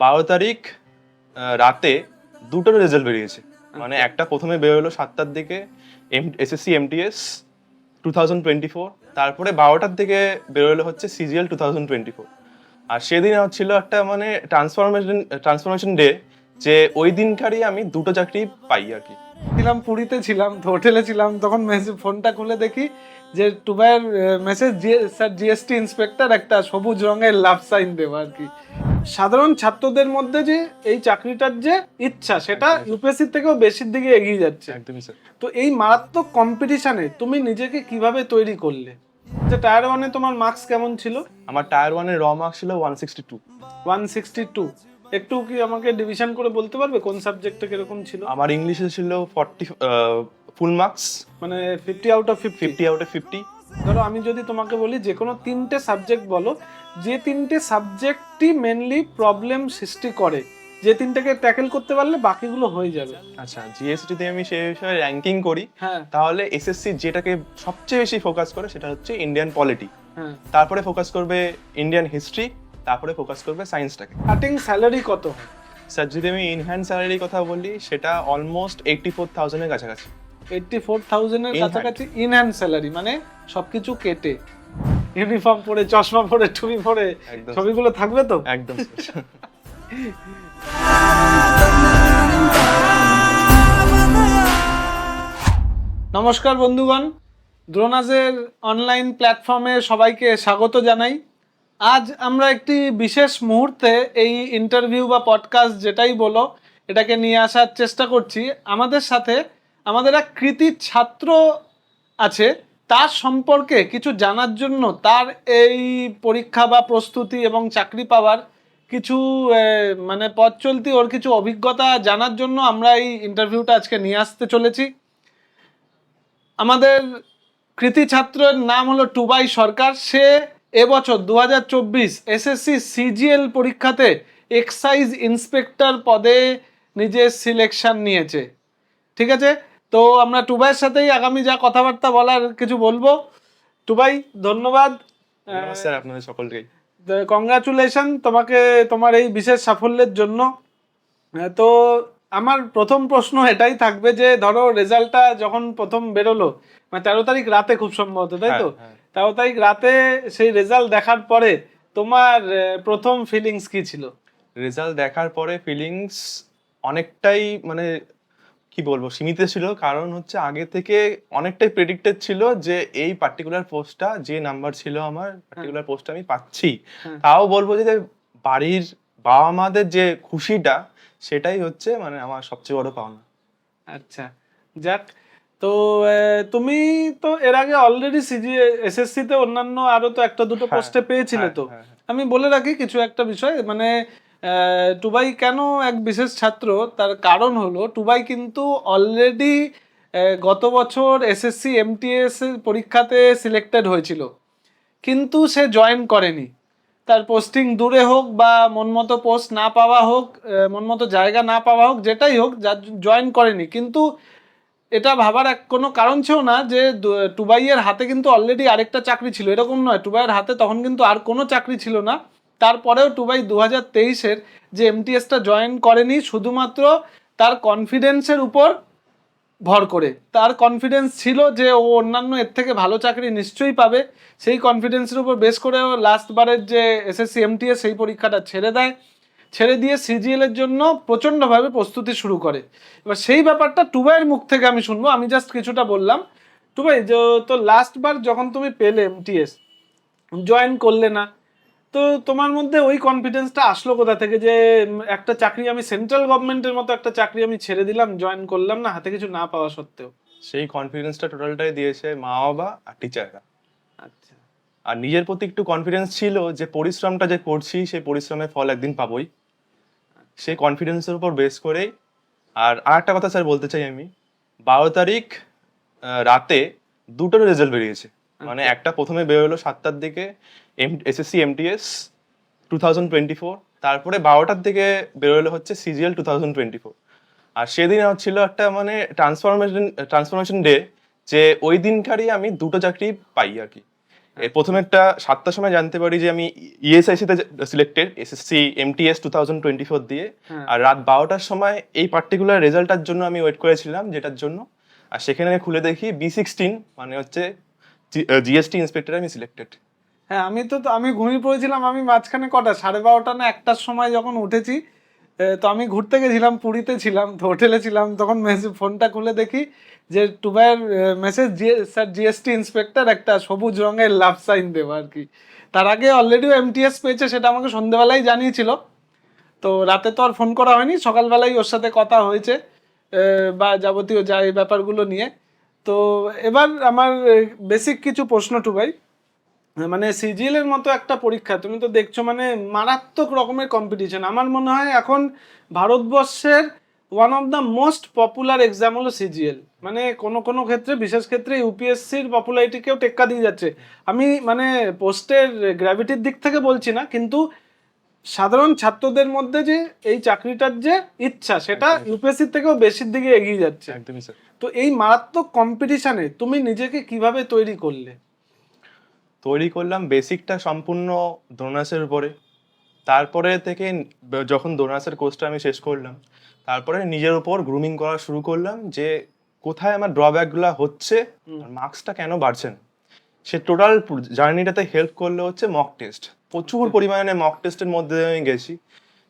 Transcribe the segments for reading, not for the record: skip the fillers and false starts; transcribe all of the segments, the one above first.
12 তারিখ রাতে দুটোর রেজাল্ট বেরিয়েছে। মানে একটা প্রথমে বেরোলো 7টার দিকে এসএসসি এমটিএস 2024, তারপরে 12টার দিকে বেরোলো হচ্ছে সিজিএল 2024। আর সেদিন ছিল একটা মানে ট্রান্সফরমেশন ডে, যে ওই দিনকারই আমি দুটো চাকরি পাই আর কি। ছিলাম পুরীতে, ছিলাম তো হোটেলে ছিলাম, তখন মেসেজ ফোনটা খুলে দেখি যে টুবাইয়ের মেসেজ, স্যার জিএসটি ইন্সপেক্টর, একটা সবুজ রঙের লাভ সাইন দেওয়া আর কি। সাধারণ ছাত্রদের মধ্যে যে এই চাকরিটার যে ইচ্ছা, সেটা ইউপিএসসি থেকেও বেশির দিকে এগিয়ে যাচ্ছে। একদমই স্যার। তো এই মারাত্মক কম্পিটিশনে তুমি নিজেকে কিভাবে তৈরি করলে? যে টায়ার ওয়ানে তোমার মার্কস কেমন ছিল? আমার টায়ার ওয়ানের র মার্কস ছিল 162। 162। একটু কি আমাকে ডিভিশন করে বলতে পারবে কোন সাবজেক্টে কিরকম ছিল? আমার ইংলিশে ছিল 40 ফুল মার্কস, মানে 50 আউট অফ 50। 50 out of 50। ধরো আমি যদি তোমাকে বলি যে কোনো তিনটে সাবজেক্ট বলো, যে তিনটে সাবজেক্টই মেনলি প্রবলেম সৃষ্টি করে, যে তিনটাকে ট্যাকেল করতে পারলে বাকিগুলো হয়ে যাবে। আচ্ছা, জিএসটিতে আমি সেই বিষয়ে র্যাঙ্কিং করি, হ্যাঁ তাহলে এসএসসি যেটাকে সবচেয়ে বেশি ফোকাস করে সেটা হচ্ছে ইন্ডিয়ান পলিটি, হ্যাঁ। তারপরে ফোকাস করবে ইন্ডিয়ান হিস্ট্রি, তারপরে ফোকাস করবে সায়েন্সটাকে। স্টার্টিং স্যালারি কত হয়? স্যার যদি আমি ইনহ্যান্ড স্যালারির কথা বলি, সেটা অলমোস্ট 84,000 এর কাছাকাছি। 84,000 এর In hand। কাছাকাছি ইন হ্যান্ড স্যালারি, মানে সবকিছু কেটে, ইউনিফর্ম পরে, চশমা পরে, টুপি পরে, একদম ছবিগুলো থাকবে তো? একদম স্যার। নমস্কার বন্ধুগণ, দ্রোনাজের অনলাইন প্ল্যাটফর্মে সবাইকে স্বাগত জানাই। আজ আমরা একটি বিশেষ মুহূর্তে এই ইন্টারভিউ বা পডকাস্ট যেটাই বলো, এটাকে নিয়ে আসার চেষ্টা করছি। আমাদের সাথে আমাদের এক কৃতি ছাত্র আছে, তার সম্পর্কে কিছু জানার জন্য, তার এই পরীক্ষা বা প্রস্তুতি এবং চাকরি পাওয়ার কিছু মানে পথ চলতি, ওর কিছু অভিজ্ঞতা জানার জন্য আমরা এই ইন্টারভিউটা আজকে নিয়ে আসতে চলেছি। আমাদের কৃতি ছাত্রের নাম হলো টুবাই সরকার। সে এবছর 2024 এসএসসি সিজিএল পরীক্ষাতে এক্সাইজ ইন্সপেক্টর পদে নিজের সিলেকশন নিয়েছে। ঠিক আছে, তো আমরা টুবাইয়ের সাথেই আগামী যা কথাবার্তা বলার কিছু বলবো। টুবাই, ধন্যবাদ। স্যার আপনাদের সকলকেই কংগ্রাচুলেশন তোমাকে তোমার এই বিশেষ সাফল্যের জন্য। তো আমার প্রথম প্রশ্ন এটাই থাকবে যে ধরো রেজাল্টটা যখন প্রথম বেরোলো, মানে 13 তারিখ রাতে খুব সম্ভবত, তাই তো? হ্যাঁ। 13 তারিখ রাতে সেই রেজাল্ট দেখার পরে তোমার প্রথম ফিলিংস কি ছিল? রেজাল্ট দেখার পরে ফিলিংস অনেকটাই মানে কি বলবো, সীমিত ছিল। কারণ হচ্ছে আগে থেকে অনেকটাই প্রেডিক্টেড ছিল যে এই পার্টিকুলার পোস্টটা, যে নাম্বার ছিল আমার পার্টিকুলার পোস্টটা আমি পাচ্ছি। হ্যাঁ। তাও বলবো যে বাড়ির বাবা মাদের যে খুশিটা, সেটাই হচ্ছে মানে আমার সবচেয়ে বড় পাওনা। আচ্ছা, যাক। তো তুমি তো এর আগে অলরেডি এসএসসি তে অন্যান্য আরো তো একটা দুটো পোস্টে পেয়েছিলে তো। হ্যাঁ। আমি বলে রাখি কিছু একটা বিষয়, মানে টুবাই কেন এক বিশেষ ছাত্র, তার কারণ হলো টুবাই কিন্তু অলরেডি গত বছর এসএসসি এমটিএস এর পরীক্ষাতে সিলেক্টেড হয়েছিল, কিন্তু সে জয়েন করেনি। তার পোস্টিং দূরে হোক বা মন মতো পোস্ট না পাওয়া হোক, মন মতো জায়গা না পাওয়া হোক, যেটাই হোক, যার জয়েন করেনি। কিন্তু এটা ভাবার কোনো কারণ ছিল না যে টুবাইয়ের হাতে কিন্তু অলরেডি আরেকটা চাকরি ছিল, এরকম নয়। টুবাইয়ের হাতে তখন কিন্তু আর কোনো চাকরি ছিল না। তারপরেও টুবাই 2023-এর যে এমটিএসটা জয়েন করেনি, শুধুমাত্র তার কনফিডেন্সের উপর ভর করে। তার কনফিডেন্স ছিল যে ও অন্যান্য এর থেকে ভালো চাকরি নিশ্চয়ই পাবে। সেই কনফিডেন্সের উপর বেস করে ও লাস্ট বারের যে এসএসসি এমটিএস সেই পরীক্ষাটা ছেড়ে দেয়। ছেড়ে দিয়ে সিজিএল এর জন্য প্রচণ্ডভাবে প্রস্তুতি শুরু করে। এবার সেই ব্যাপারটা টুবাইয়ের মুখ থেকে আমি শুনবো, আমি জাস্ট কিছুটা বললাম। টুবাই, তো লাস্ট বার যখন তুমি পেলে এমটিএস, জয়েন করলে না, তো তোমার মধ্যে ওই কনফিডেন্সটা আসলো কোথা থেকে যে একটা চাকরি আমি, সেন্ট্রাল গভর্নমেন্টের মতো একটা চাকরি আমি ছেড়ে দিলাম, জয়েন করলাম না, হাতে কিছু না পাওয়া সত্ত্বেও? সেই কনফিডেন্সটা টোটালটাই দিয়েছে মা বাবা আর টিচাররা। আচ্ছা। আর নিজের প্রতি একটু কনফিডেন্স ছিল যে পরিশ্রমটা যে করছি, সেই পরিশ্রমের ফল একদিন পাবোই, সেই কনফিডেন্সের উপর বেস করেই। আর আরেকটা কথা স্যার বলতে চাই আমি, 12 তারিখ রাতে দুটোর রেজাল্ট বেরিয়েছে। মানে একটা প্রথমে বেরোলো 7টার দিকে এসএসসি এমটিএস 2024, তারপরে 12টার দিকে বেরোলো হচ্ছে সিজিএল 2024। আর সেদিন ছিল একটা মানে ট্রান্সফরমেশন ডে, যে ওই দিনকারই আমি দুটো চাকরি পাই আর কি। এর প্রথমে একটা 7টার সময় জানতে পারি যে আমি ইএসআইসি তে সিলেক্টেড, এসএসসি এমটিএস 2024 দিয়ে। হ্যাঁ। আর রাত 12টার সময় এই পার্টিকুলার রেজাল্টটার জন্য আমি ওয়েট করেছিলাম, যেটার জন্য। আর সেখানে আমি খুলে দেখি B16 মানে হচ্ছে জিএসটি ইন্সপেক্টর আমি সিলেক্টেড। হ্যাঁ, আমি ঘুমিয়ে পড়েছিলাম। আমি মাঝখানে কটা 12:30 না 1টার সময় যখন উঠেছি, তো আমি ঘুরতে গেছিলাম, পুরীতে ছিলাম, তো হোটেলে ছিলাম, তখন ফোনটা খুলে দেখি যে টুবাইয়ের মেসেজ, স্যার জিএসটি ইন্সপেক্টর, একটা সবুজ রঙের লাভ সাইন দেওয়া আর কি। তার আগে অলরেডিও এমটিএস পেয়েছে, সেটা আমাকে সন্ধ্যেবেলায় জানিয়েছিল। তো রাতে তো আর ফোন করা হয়নি, সকালবেলায় ওর সাথে কথা হয়েছে বা যাবতীয় যা এই ব্যাপারগুলো নিয়ে। তো এবার আমার বেসিক কিছু প্রশ্ন টুবাই, মানে সিজিএল এর মতো একটা পরীক্ষা তুমি তো দেখছো, মানে মারাত্মক রকমের কম্পিটিশন। আমার মনে হয় এখন ভারতবর্ষের one of the most popular exam হলো সিজিএল। মানে কোনো কোনো ক্ষেত্রে, বিশেষ ক্ষেত্রে ইউপিএসসির পপুলারিটিকেও টেক্কা দিয়ে যাচ্ছে। আমি মানে পোস্টের গ্র্যাভিটির দিক থেকে বলছি না, কিন্তু সাধারণ ছাত্রদের মধ্যে যে এই চাকরিটার যে ইচ্ছা, সেটা ইউপিএসসির থেকেও বেশির দিকে এগিয়ে যাচ্ছে। একদমই স্যার। তো এই মারাত্মক কম্পিটিশনে তুমি নিজেকে কিভাবে তৈরি করলে? তৈরি করলাম বেসিকটা সম্পূর্ণ ডোনাসের উপরে। তারপরে থেকে যখন ডোনাসের কোর্সটা আমি শেষ করলাম, তারপরে নিজের উপর গ্রুমিং করা শুরু করলাম যে কোথায় আমার ড্রব্যাকগুলো হচ্ছে, আর মার্কসটা কেন বাড়ছে না। সে টোটাল জার্নিটাতে হেল্প করলে হচ্ছে মক টেস্ট। প্রচুর পরিমাণে মক টেস্টের মধ্যে আমি গেছি,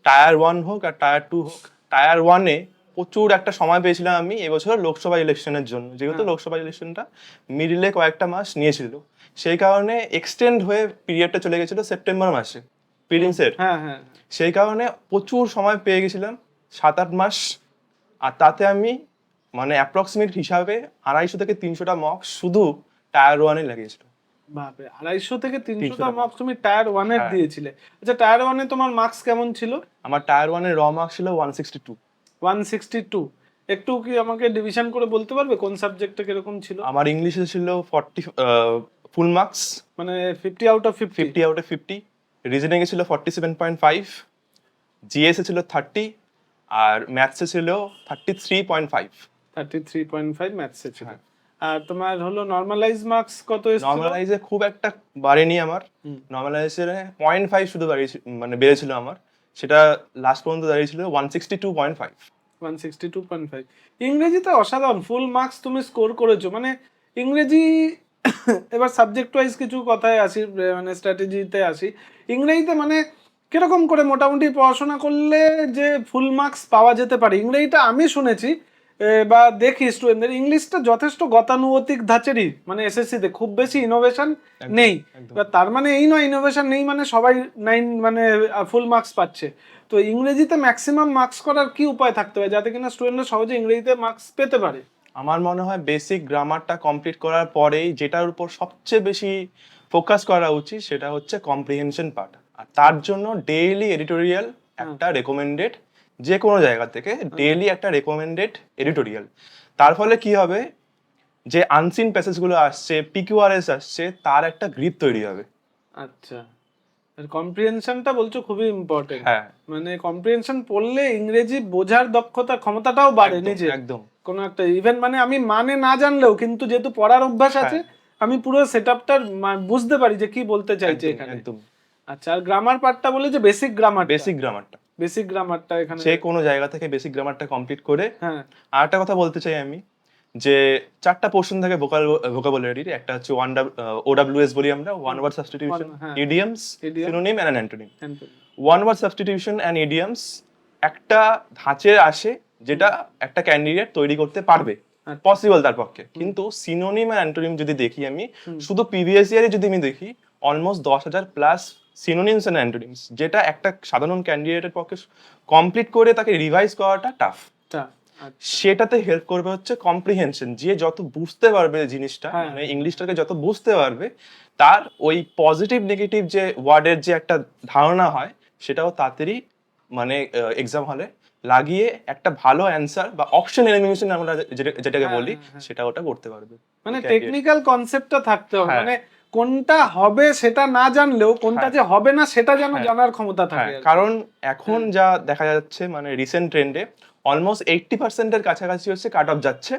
টায়ার 1 হোক আর টায়ার 2 হোক। টায়ার 1-এ প্রচুর একটা সময় পেয়েছিলাম আমি এবছর লোকসভা ইলেকশনের জন্য, যেহেতু লোকসভা ইলেকশনটা মিডিলে কয়েকটা মাস নিয়েছিল, সেই কারণে এক্সটেন্ড হয়ে পিরিয়ডটা চলে গেছিল সেপ্টেম্বর মাসে প্রিলিমসের। হ্যাঁ হ্যাঁ। সেই কারণে প্রচুর সময় পেয়ে গেছিলাম, 7-8 মাস। আর তাতে আমি মানে অ্যাপ্রক্সিমেট হিসাবে 250 থেকে 300টা মক শুধু টায়ার 1-এ লাগিয়েছিল। বাপরে, 250 থেকে 300টা 300টা মার্কস তুমি টায়ার 1 এর হ্যাঁ। দিয়েছিলে? আচ্ছা, টায়ার 1 এ তোমার মার্কস কেমন ছিল? আমার টায়ার 1-এর র মার্কস ছিল 162। 162। একটু কি আমাকে ডিভিশন করে বলতে পারবে কোন সাবজেক্টে কিরকম ছিল? আমার ইংলিশে ছিল 40 ফুল মার্কস, মানে 50 out of 50? 50 out of 50। Reasoning এ ছিল 47.5, জিএস এ ছিল 30, আর ম্যাথসে ছিল 33.5। 33.5 ম্যাথসে ছিল। আর তোমার হলো নরমালাইজ মার্কস কত এসেছিল? নরমালাইজে খুব একটা বাড়েনি আমার। নরমালাইজে 0.5 শুধু বাড়িয়েছিল, মানে বেড়েছিল আমার। সেটা লাস্ট পর্যন্ত দাঁড়িয়েছিল 162.5। 162.5। ইংরেজিতে অসাধারণ ফুল মার্কস তুমি স্কোর করেছো। মানে ইংরেজি এবার সাবজেক্ট ওয়াইজ কিছু কথায় আসি, মানে স্ট্র্যাটেজিতে আসি। ইংরেজিতে মানে কিরকম করে মোটামুটি পড়াশোনা করলে যে ফুল মার্কস পাওয়া যেতে পারে? ইংরেজিটা আমি শুনেছি বা দেখি স্টুডেন্টদের, ইংলিশটা যথেষ্ট গতানুগতিক ধাঁচেরই, মানে এসএসসিতে খুব বেশি ইনোভেশন নেই। এবার তার মানে এই নয় ইনোভেশন নেই মানে সবাই 9 মানে ফুল মার্কস পাচ্ছে। তো ইংরেজিতে ম্যাক্সিমাম মার্কস করার কি উপায় থাকতে হবে যাতে কিনা স্টুডেন্টরা সহজে ইংরেজিতে মার্কস পেতে পারে? আমার মনে হয় বেসিক গ্রামারটা কমপ্লিট করার পরেই যেটার উপর সবচেয়ে বেশি ফোকাস করা উচিত সেটা হচ্ছে কম্প্রিহেনশন পার্ট। আর তার জন্য ডেইলি এডিটোরিয়াল একটা রেকমেন্ডেড, যে কোনো জায়গা থেকে ডেইলি একটা রেকমেন্ডেড এডিটোরিয়াল। তার ফলে কি হবে, যে আনসিন প্যাসেজগুলো আসছে, পিকিউআরএস আসছে, তার একটা গ্রিপ তৈরি হবে। আচ্ছা, কম্প্রিহেনশনটা বলছো খুবই ইম্পর্টেন্ট। হ্যাঁ, মানে কম্প্রিহেনশন পড়লে ইংরেজি বোঝার দক্ষতা, ক্ষমতাটাও বাড়ে নিজে। একদম। কোনো একটা ইভেন মানে আমি মানে না জানলেও কিন্তু যেহেতু পড়ার অভ্যাস আছে, আমি পুরো সেটআপটার বুঝতে পারি যে কি বলতে চাইছে এখানে। একদম। আচ্ছা, আর গ্রামার পার্টটা বলে যে বেসিক গ্রামার, বেসিক গ্রামারটা এখানে যে কোনো জায়গা থেকে বেসিক গ্রামারটা কমপ্লিট করে। হ্যাঁ। আর একটা কথা বলতে চাই আমি, যে 4টা পোর্শন থাকে ভোকাবুলারির। একটা হচ্ছে OWS বলি আমরা, one word substitution, idioms, synonym and antonym. One word substitution and idioms একটা ধাঁচে আসে যেটা একটা ক্যান্ডিডেট তৈরি করতে পারবে, পসিবল তার পক্ষে। কিন্তু সিনোনিম আর অ্যান্টোনিম যদি দেখি আমি, শুধু প্রিভিয়াস ইয়ারে যদি আমি দেখি, almost 10,000 plus synonyms and antonyms, যেটা একটা সাধারণ ক্যান্ডিডেটের পক্ষে কমপ্লিট করে তাকে রিভাইজ করাটা টাফ। সেটাতে হেল্প করবে হচ্ছে কম্প্রিহেনশন। যে যত বুঝতে পারবে জিনিসটা, মানে ইংলিশটাকে যত বুঝতে পারবে, তার ওই পজিটিভ নেগেটিভ যে ওয়ার্ডের যে একটা ধারণা হয়, সেটাও তাড়াতাড়ি মানে এক্সাম হলে লাগিয়ে একটা ভালো অ্যান্সার বা অপশন এলিমিনেশন আমরা যেটাকে বলি, সেটা ওটা করতে পারবে। মানে টেকনিক্যাল কনসেপ্টটা থাকতে হবে, মানে কোনটা হবে সেটা না জানলেও কোনটা যে হবে না সেটা যেন জানার ক্ষমতা থাকে। কারণ এখন যা দেখা যাচ্ছে, মানে রিসেন্ট ট্রেন্ডে অলমোস্ট 80% এর কাছাকাছি হচ্ছে কাট অফ যাচ্ছে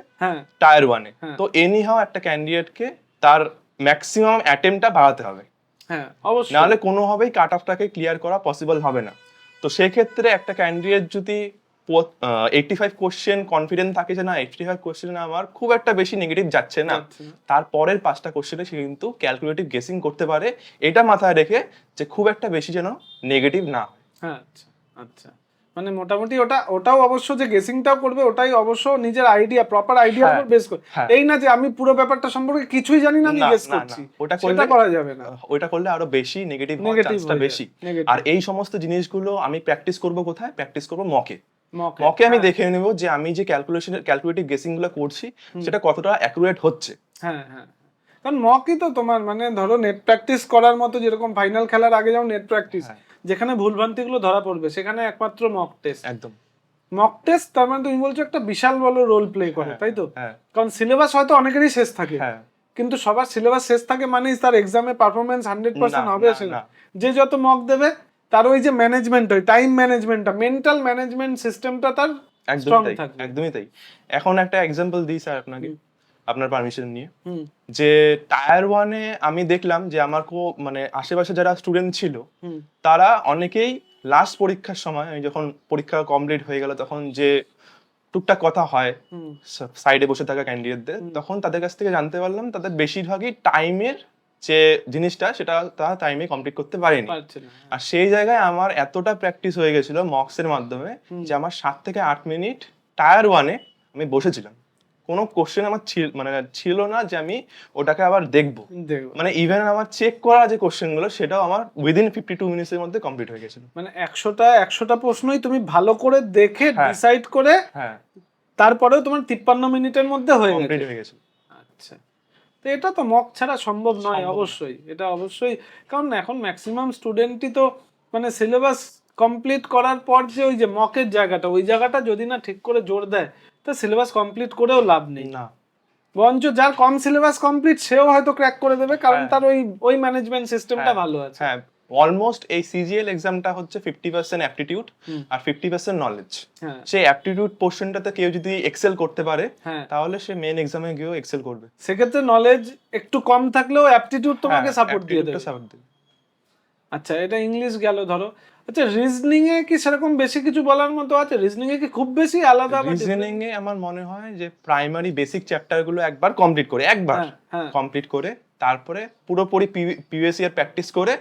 টায়ার 1-এ। তো এনি হাউ একটা ক্যান্ডিডেটকে তার ম্যাক্সিমাম অ্যাটেম্পটা বাড়াতে হবে, হ্যাঁ অবশ্যই। নাহলে কোনোভাবেই কাট অফটাকে ক্লিয়ার করা পসিবল হবে না। তো সেক্ষেত্রে একটা ক্যান্ডিডেট যদি 85 কোশ্চেন কনফিডেন্ট থাকে যে না 85 কোশ্চেনে আমার খুব একটা বেশি নেগেটিভ যাচ্ছে না, যাচ্ছে না। তারপরের 5টা কোশ্চেনে সে কিন্তু ক্যালকুলেটিভ গেসিং করতে পারে, এটা মাথায় রেখে যে খুব একটা বেশি যেন নেগেটিভ না হয়। হ্যাঁ আচ্ছা আচ্ছা, মানে মোটামুটি ওটাও অবশ্য যে গেসিংটাও করবে ওটাই অবশ্য নিজের আইডিয়া, প্রপার আইডিয়ার উপর বেস করে। হ্যাঁ। এই না যে আমি পুরো ব্যাপারটা সম্পর্কে কিছুই জানি না, আমি না, গেস না, করছি, না, ওটা সেটা করলে করা যাবে না। ওইটা করলে আরো বেশি নেগেটিভ হওয়ার নেগেটিভ চান্সটা বেশি। নেগেটিভ। আর এই সমস্ত জিনিসগুলো আমি প্র্যাকটিস করব কোথায়? প্র্যাকটিস করব মকে। মকে মকে আমি দেখে নেব যে আমি যে ক্যালকুলেটিভ গেসিং গুলো করছি সেটা কতটা অ্যাকুরেট হচ্ছে। হ্যাঁ হ্যাঁ, কারণ মকই তো তোমার মানে ধরো নেট প্র্যাকটিস করার মতো, যেরকম ফাইনাল খেলার আগে যেমন নেট প্র্যাকটিস, যেখানে ভুলভ্রান্তিগুলো ধরা পড়বে সেখানে একমাত্র মক টেস্ট। একদম মক টেস্ট তার মানে তুমি বলছো একটা বিশাল বড় রোল প্লে করে, তাই তো? হ্যাঁ কারণ সিলেবাস হয়তো অনেকেরই শেষ থাকে, হ্যাঁ, কিন্তু সবার সিলেবাস শেষ থাকে মানেই তার এক্সামে পারফরমেন্স 100% হবে না, সেটা। না। যে যত মক দেবে তার ওই যে ম্যানেজমেন্ট, ওই টাইম ম্যানেজমেন্টটা, মেন্টাল ম্যানেজমেন্ট সিস্টেমটা তার স্ট্রং একদমই তাই, থাকবে। একদমই তাই। এখন একটা এক্সাম্পল দিই স্যার আপনাকে, আপনার পারমিশন নিয়ে। হুম যে টায়ার 1-এ আমি দেখলাম যে আমার মানে আশেপাশে যারা স্টুডেন্ট ছিল হুম তারা অনেকেই লাস্ট পরীক্ষার সময়, আমি যখন পরীক্ষা কমপ্লিট হয়ে গেল তখন যে টুকটাক কথা হয় হুম সাইডে বসে থাকা ক্যান্ডিডেটদের, তখন তাদের কাছ থেকে জানতে পারলাম তাদের বেশিরভাগই টাইমের যে জিনিসটা সেটা তারা টাইমে কমপ্লিট করতে পারেনি। পারছে না। আর সেই জায়গায় আমার এতটা প্র্যাকটিস হয়ে গেছিল মক্সের মাধ্যমে যে আমার 7 থেকে 8 মিনিট টায়ার 1-এ আমি বসেছিলাম, কোনো কোশ্চেন আমার ছিল না যে আমি ওটাকে আবার দেখবো। দেখবো মানে ইভেন আমার চেক করা যে কোশ্চেন গুলো সেটাও আমার উইদিন 52 মিনিটসের মধ্যে কমপ্লিট হয়ে গেছিল। মানে 100টা প্রশ্নই তুমি ভালো করে দেখে হ্যাঁ। ডিসাইড করে হ্যাঁ, তারপরেও তোমার 53 মিনিটের মধ্যে হয়ে কমপ্লিট গেছে। হয়ে গেছিল। আচ্ছা, তো এটা তো মক ছাড়া সম্ভব নয়, সম্ভব না। অবশ্যই এটা অবশ্যই। কারণ এখন ম্যাক্সিমাম স্টুডেন্টই তো মানে সিলেবাস কমপ্লিট করার পর যে ওই যে মকের জায়গাটা, ওই জায়গাটা যদি না ঠিক করে জোর দেয় তো সিলেবাস কমপ্লিট করেও লাভ নেই। না, বরঞ্চ যার কম সিলেবাস কমপ্লিট সেও হয়তো ক্র্যাক করে দেবে, কারণ হ্যাঁ। তার ওই ম্যানেজমেন্ট সিস্টেমটা ভালো আছে। হ্যাঁ, অলমোস্ট এই সিজিএল এক্সামটা হচ্ছে 50% অ্যাপটিটিউড আর 50% নলেজ। হ্যাঁ সেই অ্যাপটিটিউড পোর্শনটাতে কেউ যদি এক্সেল করতে পারে হ্যাঁ, তাহলে সে মেন এক্সামে গিয়েও এক্সেল করবে। সেক্ষেত্রে নলেজ একটু কম থাকলেও অ্যাপটিটিউড তোমাকে সাপোর্ট দিয়ে দেবে। আচ্ছা, এটা ইংলিশ গেল ধরো। আচ্ছা, রিজনিং এ কি সেরকম বেশি কিছু বলার মতো আছে? রিজনিং এ কি খুব বেশি আলাদা? রিজনিং এ আমার মনে হয় যে প্রাইমারি বেসিক চ্যাপ্টার গুলো একবার কমপ্লিট করে তারপরে পুরোপুরি প্রিভিয়াস ইয়ার প্র্যাকটিস করে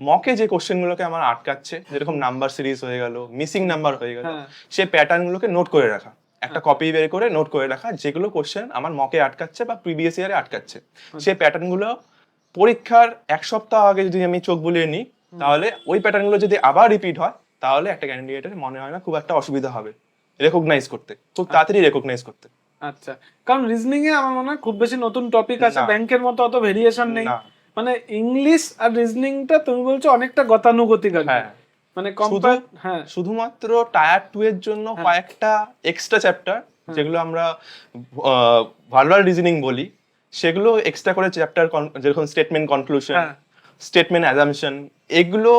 মকে যে কোশ্চেন গুলোকে আমার আটকাচ্ছে, যেরকম নাম্বার সিরিজ হয়ে গেল, মিসিং নাম্বার হয়ে গেল, সেই প্যাটার্ন গুলোকে নোট করে রাখা, একটা কপি বের করে নোট করে রাখা, যেগুলো কোশ্চেন আমার মকে আটকাচ্ছে বা প্রিভিয়াস ইয়ারে আটকাচ্ছে, সেই প্যাটার্ন গুলো পরীক্ষার 1 সপ্তাহ আগে যদি আমি চোখ বুলিয়ে নিই তাহলে ওই প্যাটার্ন গুলো যদি আবার রিপিট হয় তাহলে একটা ক্যান্ডিডেটের মনে হয় না খুব একটা অসুবিধা হবে রেকগনাইজ করতে, খুব তাড়াতাড়ি রেকগনাইজ করতে। আচ্ছা, কারণ রিজনিং এ আমার মনে হয় খুব বেশি নতুন টপিক আছে, ব্যাংকের মতো অত ভেরিয়েশন নেই। মানে ইংলিশ আর রিজনিংটা তুমি বলছো অনেকটা গতানুগতিক আর হ্যাঁ, মানে হ্যাঁ, শুধুমাত্র টায়ার 2 এর জন্য কয়েকটা এক্সট্রা চ্যাপ্টার যেগুলো আমরা ভার্বাল রিজনিং বলি, সেগুলো এক্সট্রা করে চ্যাপ্টার, যেরকম স্টেটমেন্ট কনক্লুশন, স্টেটমেন্ট অ্যাজাম্পশন, এগুলো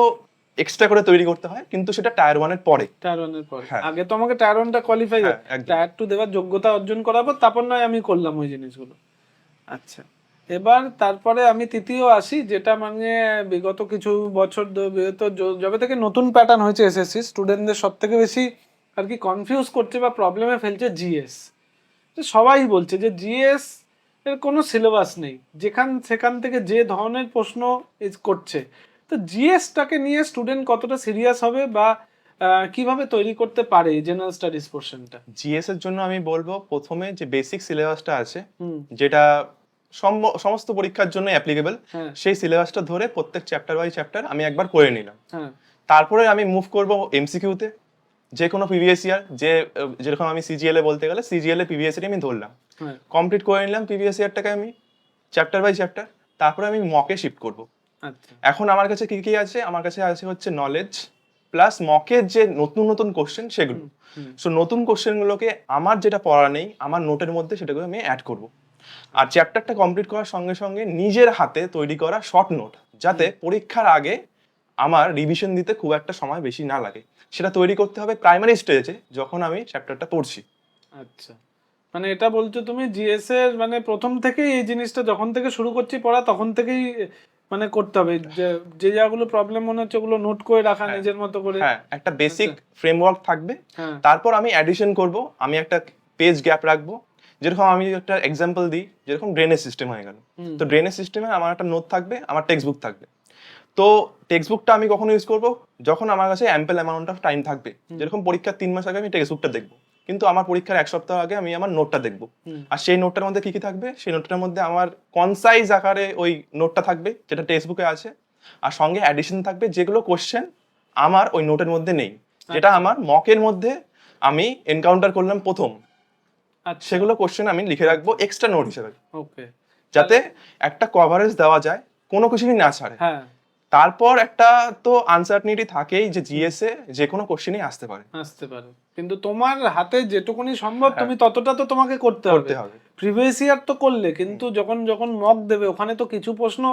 এক্সট্রা করে তৈরি করতে হয়, কিন্তু সেটা টায়ার 1 এর পরে। টায়ার 1 এর পরে আগে তো আমাকে টায়ার 1টা কোয়ালিফাই, টায়ার 2 দেওয়ার যোগ্যতা অর্জন করার পর তারপর নয় আমি করলাম ওই জিনিসগুলো। আচ্ছা, এবার তারপরে আমি তৃতীয় আসি, যেটা মানে বিগত কিছু বছর যবে থেকে নতুন প্যাটার্ন হয়েছে এসএসসি, স্টুডেন্টদের সব থেকে বেশি আর কি কনফিউজ করছে বা প্রবলেমে ফেলছে জিএস। সবাই বলছে যে জিএস এর কোনো সিলেবাস নেই, সেখান থেকে যে ধরনের প্রশ্ন করছে। তো জিএসটাকে নিয়ে স্টুডেন্ট কতটা সিরিয়াস হবে বা কিভাবে তৈরি করতে পারে জেনারেল স্টাডিজ পোর্শনটা? জিএস এর জন্য আমি বলবো প্রথমে যে বেসিক সিলেবাসটা আছে, যেটা সমস্ত পরীক্ষার জন্য অ্যাপ্লিকেবল, সেই সিলেবাসটা ধরে প্রত্যেক চ্যাপ্টার বাই চ্যাপ্টার আমি একবার করে নিলাম। তারপরে আমি মুভ করব এমসিকিউতে, যে কোনো প্রিভিয়াস ইয়ার, যেরকম আমি সিজিএল এ বলতে গেলে সিজিএল এ প্রিভিয়াস ইয়ার আমি ধরলাম, কমপ্লিট করে নিলাম প্রিভিয়াস ইয়ারটাকে আমি চ্যাপ্টার বাই চ্যাপ্টার, তারপরে আমি মকে শিফট করব। এখন আমার কাছে কি কি আছে? আমার কাছে আছে হচ্ছে নলেজ প্লাস মকের যে নতুন নতুন কোশ্চেন সেগুলো। সো নতুন কোশ্চেন গুলোকে আমার যেটা পড়া নেই আমার নোটের মধ্যে সেটাকে আমি অ্যাড করব। আর চ্যাপ্টারটা কমপ্লিট করার সঙ্গে সঙ্গে নিজের হাতে তৈরি করা শর্ট নোট, যাতে পরীক্ষার আগে আমার রিভিশন দিতে খুব একটা সময় বেশি না লাগে, সেটা তৈরি করতে হবে প্রাইমারি স্টেজে যখন আমি চ্যাপ্টারটা পড়ছি। আচ্ছা, মানে এটা বলছো তুমি জিএস এর মানে প্রথম থেকেই এই জিনিসটা যখন থেকে শুরু করছি পড়া তখন থেকেই মানে করতে হবে, যে যে জায়গাগুলো প্রবলেম মনে হচ্ছে ওগুলো নোট করে রাখা হ্যাঁ। নিজের মতো করে। হ্যাঁ, একটা বেসিক ফ্রেমওয়ার্ক থাকবে, হ্যাঁ তারপর আমি অ্যাডিশন করব, আমি একটা পেজ গ্যাপ রাখবো। যেরকম আমি একটা এক্সাম্পল দিই, যেরকম ড্রেনেজ সিস্টেম হয়ে গেল, হুম। তো ড্রেনেজ সিস্টেমে আমার একটা নোট থাকবে, আমার টেক্সট বুক থাকবে। তো টেক্সট বুকটা আমি কখন ইউজ করব, যখন আমার কাছে অ্যাম্পল অ্যামাউন্ট অফ টাইম থাকবে। যেরকম পরীক্ষার 3 মাস আগে আমি টেক্সট বুকটা দেখবো, কিন্তু আমার পরীক্ষার 1 সপ্তাহ আগে আমি আমার নোটটা দেখবো। হুম। আর সেই নোটটার মধ্যে কি কি থাকবে, সেই নোটটার মধ্যে আমার কনসাইজ আকারে ওই নোটটা থাকবে যেটা টেক্সট বুকে আছে, আর সঙ্গে অ্যাডিশন থাকবে যেগুলো কোশ্চেন আমার ওই নোটের মধ্যে নেই, যেটা আমার মকের মধ্যে আমি এনকাউন্টার করলাম প্রথম, আচ্ছা সেগুলো কোশ্চেন আমি লিখে রাখবো এক্সট্রা নোট হিসেবে, ওকে। যাতে একটা কভারেজ দেওয়া যায়, কোনো কিছুই না ছাড়ে। হ্যাঁ তারপর একটা তো আনসার্টনিটি থাকেই যে জিএস এ যে কোনো কোশ্চেনই আসতে পারে, আসতে পারে, কিন্তু তোমার হাতে যেটুকুনি সম্ভব হ্যাঁ। তুমি ততটা তো তোমাকে করতে হবে। করতে হবে। প্রিভিয়াস ইয়ার তো করলে, কিন্তু যখন যখন মক দেবে ওখানে তো কিছু প্রশ্ন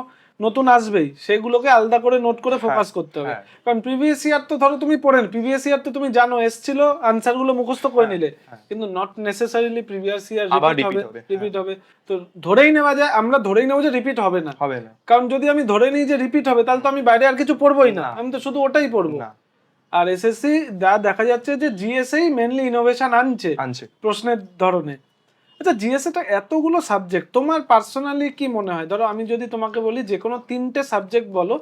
নতুন আসবেই, সেগুলোকে আলাদা করে নোট করে ফোকাস করতে হবে। হ্যাঁ। কারণ প্রিভিয়াস ইয়ার তো ধরো তুমি পড়েন, প্রিভিয়াস ইয়ার তো তুমি জানো এসছিল, আনসার গুলো মুখস্থ করে নিলে, কিন্তু নট নেসেসারিলি প্রিভিয়াস ইয়ার আবার রিপিট হবে, repeat হবে, রিপিট হবে। তো ধরেই নেওয়া যায়, আমরা ধরেই নেবো যে রিপিট হবে না, হবে না। কারণ যদি আমি ধরে নিই যে রিপিট হবে তাহলে তো আমি বাইরে আর কিছু পড়বোই না, না। আমি তো শুধু ওটাই পড়বো। না, আর এসএসসি যা দেখা যাচ্ছে যে জিএসএই মেনলি ইনোভেশন আনছে আনছে। প্রশ্নের ধরনে। আচ্ছা জিএসএটা এতগুলো সাবজেক্ট, তোমার পার্সোনালি কি মনে হয়, ধরো আমি যদি তোমাকে বলি যে কোনো 3টে সাবজেক্ট বলো,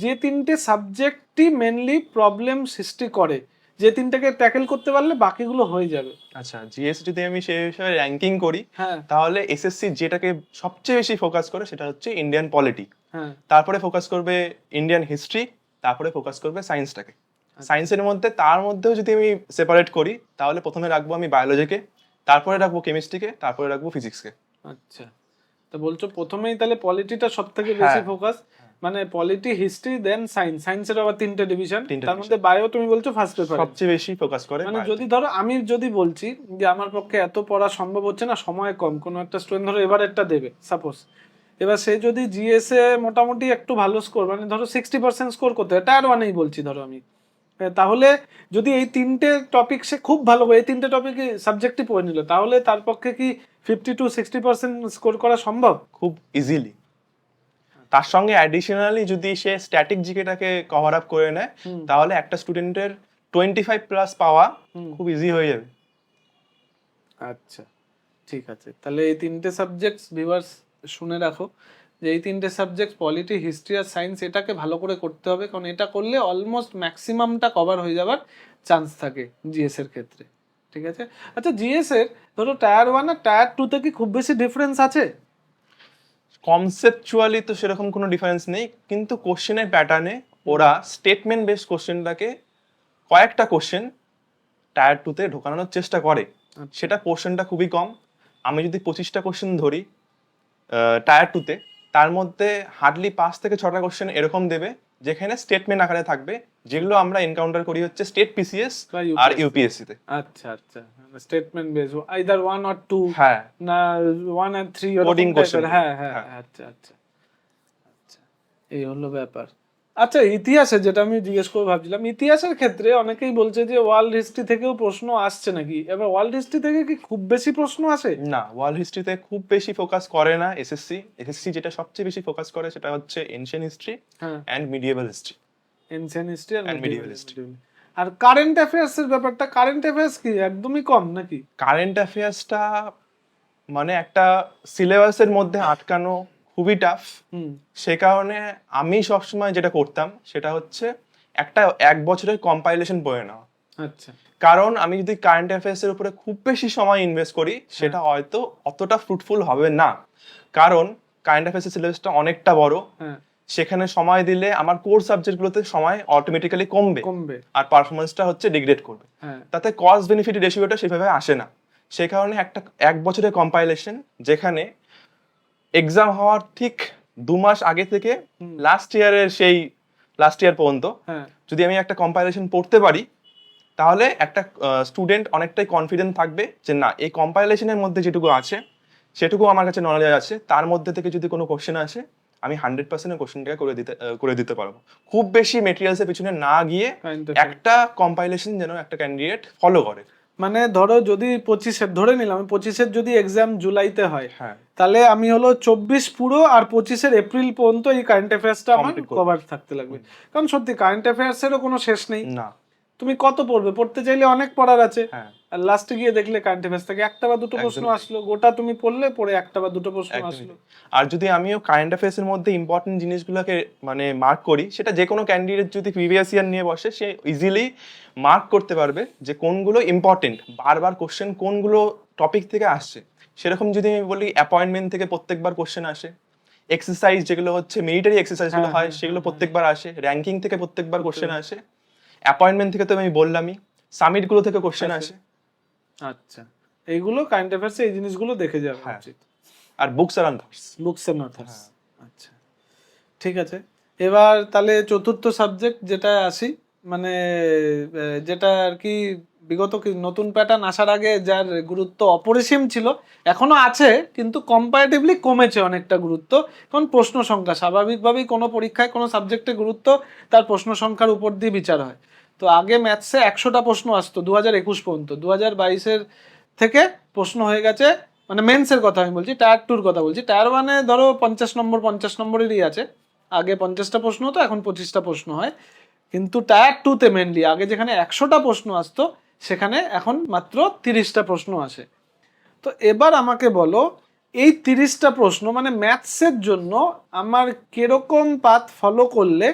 যে 3টে সাবজেক্টই মেনলি প্রবলেম সৃষ্টি করে, যে 3টাকে ট্যাকেল করতে পারলে বাকিগুলো হয়ে যাবে। আচ্ছা, জিএস যদি আমি সেই হিসাবে র্যাঙ্কিং করি, হ্যাঁ তাহলে এসএসসি যেটাকে সবচেয়ে বেশি ফোকাস করে সেটা হচ্ছে ইন্ডিয়ান পলিটি, হ্যাঁ তারপরে ফোকাস করবে ইন্ডিয়ান হিস্ট্রি, তারপরে ফোকাস করবে সায়েন্সটাকে। সায়েন্সের মধ্যে তার মধ্যেও যদি আমি সেপারেট করি, তাহলে প্রথমে রাখবো আমি বায়োলজিকে, তারপরে রাখবো কেমিস্ট্রিকে, তারপরে রাখবো ফিজিক্সকে। আচ্ছা, তো বলছো প্রথমেই তাহলে পলিটিটা সব থেকে বেশি হ্যাঁ। ফোকাস, মানে পলিটি হিস্ট্রি দেন সায়েন্স, সায়েন্সের আবার 3টে ডিভিশন, তিনটে তার মধ্যে বায়ো তুমি বলছো ফার্স্ট পেপার। সবচেয়ে বেশি ফোকাস করে মানে biology। যদি ধরো আমি যদি বলছি যে আমার পক্ষে এত পড়া সম্ভব হচ্ছে না, সময় কম, কোনো একটা স্টুডেন্ট ধরো এবার একটা দেবে সাপোজ, এবার সে যদি জিএসএ মোটামুটি একটু ভালো স্কোর, মানে ধরো 60% স্কোর করতে হয়, টায়ার ওয়ানেই বলছি ধরো আমি, তাহলে যদি এই 3টে টপিক সে খুব ভালো, এই 3টে টপিক সাবজেক্টই পড়ে নিল, তাহলে তার পক্ষে কি 50 to 60% স্কোর করা সম্ভব? খুব ইজিলি। তার সঙ্গে অ্যাডিশনালি যদি সে স্ট্যাটিক জিকেটাকে কভার আপ করে নেয়, তাহলে একটা স্টুডেন্টের 25+ পাওয়া খুব ইজি হয়ে যাবে। আচ্ছা ঠিক আছে, তাহলে এই 3টে সাবজেক্ট ভিউয়ার্স শুনে রাখো, যে এই 3টে সাবজেক্ট পলিটি হিস্ট্রি আর সায়েন্স, এটাকে ভালো করে করতে হবে, কারণ এটা করলে অলমোস্ট ম্যাক্সিমামটা কভার হয়ে যাবার চান্স থাকে জিএস এর ক্ষেত্রে। ঠিক আছে, আচ্ছা জিএস এর ধরো টায়ার 1 আর টায়ার 2 তে কি খুব বেশি ডিফারেন্স আছে? কনসেপচুয়ালি তো সেরকম কোনো ডিফারেন্স নেই, কিন্তু কোশ্চেনের প্যাটার্নে ওরা স্টেটমেন্ট বেসড কোশ্চেনটাকে কয়েকটা কোশ্চেন টায়ার 2-তে ঢোকানোর চেষ্টা করে, সেটা কোশ্চেনটা খুবই কম। আমি যদি 25টা কোশ্চেন ধরি টায়ার 2-তে, তার মধ্যে হার্ডলি 5 থেকে 6টা কোশ্চেন এরকম দেবে যেখানে স্টেটমেন্ট আকারে থাকবে, যেগুলো আমরা এনকাউন্টার করি হচ্ছে স্টেট পিসিএস বা আর UPSC? ইউপিএসসি তে। আচ্ছা আচ্ছা, স্টেটমেন্ট বেস আইদার 1 or 2, হ্যাঁ, না 1 and 3 Coding question। হ্যাঁ হ্যাঁ হ্যাঁ। আচ্ছা আচ্ছা আচ্ছা, এই হলো ব্যাপার। আচ্ছা ইতিহাসে যেটা আমি জিজ্ঞেস করে ভাবছিলাম, ইতিহাসের ক্ষেত্রে অনেকেই বলছে যে ওয়ার্ল্ড হিস্ট্রি থেকেও প্রশ্ন আসছে নাকি, এবার ওয়ার্ল্ড হিস্ট্রি থেকে কি খুব বেশি প্রশ্ন আসে? না, ওয়ার্ল্ড হিস্ট্রিতে খুব বেশি ফোকাস করে না এসএসসি। এসএসসি যেটা সবচেয়ে বেশি ফোকাস করে সেটা হচ্ছে এনশিয়েন্ট হিস্ট্রি হ্যাঁ, and medieval history. Ancient history আর And মিডিয়েভাল medieval হিস্ট্রি। আর কারেন্ট অ্যাফেয়ার্স এর ব্যাপারটা, কারেন্ট অ্যাফেয়ার্স কি একদমই কম নাকি? কারেন্ট অ্যাফেয়ার্সটা মানে একটা সিলেবাসের মধ্যে আটকানো খুবই টাফ। হুম সে কারণে আমি সবসময় যেটা করতাম সেটা হচ্ছে একটা 1 বছরের কম্পাইলেশন পড়ে নেওয়া। আচ্ছা কারণ আমি যদি কারেন্ট অ্যাফেয়ার্সের উপরে খুব বেশি সময় ইনভেস্ট করি, সেটা হয়তো অতটা ফ্রুটফুল হবে না, কারণ কারেন্ট অ্যাফেয়ার্সের সিলেবাসটা অনেকটা বড়। হ্যাঁ, সেখানে সময় দিলে আমার কোর সাবজেক্টগুলোতে সময় অটোমেটিক্যালি কমবে কমবে। আর পারফরমেন্সটা হচ্ছে ডিগ্রেড করবে, হ্যাঁ তাতে কস্ট বেনিফিট রেশিওটা সেভাবে আসে না। সেই কারণে একটা 1 বছরের কম্পাইলেশন, যেখানে এক্সাম হওয়ার ঠিক 2 মাস আগে থেকে লাস্ট ইয়ার পর্যন্ত হ্যাঁ যদি আমি একটা কম্পাইলেশন পড়তে পারি, তাহলে একটা স্টুডেন্ট অনেকটাই কনফিডেন্ট থাকবে যে না, এই কম্পাইলেশনের মধ্যে যেটুকু আছে সেটুকু আমার কাছে নলেজ আছে, তার মধ্যে থেকে যদি কোনো কোশ্চেন আসে আমি 100% কোশ্চেনটাকে করে দিতে পারবো। খুব বেশি মেটেরিয়ালসের পিছনে না গিয়ে Current affairs। একটা কম্পাইলেশন যেন একটা ক্যান্ডিডেট ফলো করে। মানে ধরো যদি 25-এর ধরে নিলাম, 25-এর যদি এক্সাম জুলাইতে হয়, হ্যাঁ তাহলে আমি হলো 24 পুরো আর 25-এর এপ্রিল পর্যন্ত এই কারেন্ট অ্যাফেয়ার্সটা আমার Complete করবো। কভার থাকতে লাগবে। কারণ সত্যি কারেন্ট অ্যাফেয়ার্সেরও কোনো শেষ নেই, না। তুমি কত পড়বে, পড়তে চাইলে অনেক পড়ার আছে, হ্যাঁ আর লাস্টে গিয়ে দেখলে কারেন্ট অ্যাফেয়ার্স থেকে একটা বা দুটো প্রশ্ন একদমই তাই। আসলো, গোটা তুমি পড়লে পড়ে একটা বা দুটো প্রশ্ন একদমই আসলো। তাই। আর যদি আমিও কারেন্ট অ্যাফেয়ার্স এর মধ্যে ইম্পর্টেন্ট জিনিসগুলোকে মানে মার্ক করি, সেটা যে কোনো ক্যান্ডিডেট যদি প্রিভিয়াস ইয়ার নিয়ে বসে সে ইজিলি মার্ক করতে পারবে যে কোনগুলো ইম্পর্টেন্ট, বারবার কোশ্চেন কোনগুলো টপিক থেকে আসছে। সেরকম যদি আমি বলি অ্যাপয়েন্টমেন্ট থেকে প্রত্যেকবার কোশ্চেন আসে, এক্সারসাইজ যেগুলো হচ্ছে মিলিটারি এক্সারসাইজগুলো হয় সেগুলো প্রত্যেকবার আসে, র্যাঙ্কিং থেকে প্রত্যেকবার কোশ্চেন আসে, অ্যাপয়েন্টমেন্ট থেকে তো আমি বললামই, সামিটগুলো থেকে কোশ্চেন আসে। আচ্ছা, এইগুলো কারেন্ট অ্যাফেয়ার্সে এই জিনিসগুলো দেখে যাওয়া হ্যাঁ। উচিত। আর বুকস আর আনসার্স। Books and authors. আচ্ছা, ঠিক আছে। এবার তাহলে চতুর্থ সাবজেক্ট যেটা আসি, মানে যেটা আর কি বিগত নতুন প্যাটার্ন আসার আগে যার গুরুত্ব অপরিসীম ছিল, এখনো আছে কিন্তু কম্পারেটিভলি কমেছে অনেকটা গুরুত্ব, কারণ প্রশ্ন সংখ্যা স্বাভাবিকভাবেই কোনো পরীক্ষায় কোনো সাবজেক্টের গুরুত্ব তার প্রশ্ন সংখ্যার উপর দিয়ে বিচার হয়। তো আগে ম্যাথসে 100টা প্রশ্ন আসতো 2021 পর্যন্ত, 2022-এর থেকে প্রশ্ন হয়ে গেছে, মানে মেন্সের কথা আমি বলছি, টায়ার 2-র কথা বলছি। টায়ার 1-এ ধরো 50 নম্বরেরই আছে, আগে 50টা প্রশ্ন হতো, এখন 25টা প্রশ্ন হয়। কিন্তু টায়ার 2-তে মেনলি আগে যেখানে 100টা প্রশ্ন আসতো সেখানে এখন মাত্র 30টা প্রশ্ন আসে। তো এবার আমাকে বলো, এই 30টা প্রশ্ন মানে ম্যাথসের জন্য আমার কিরকম পাথ ফলো করলে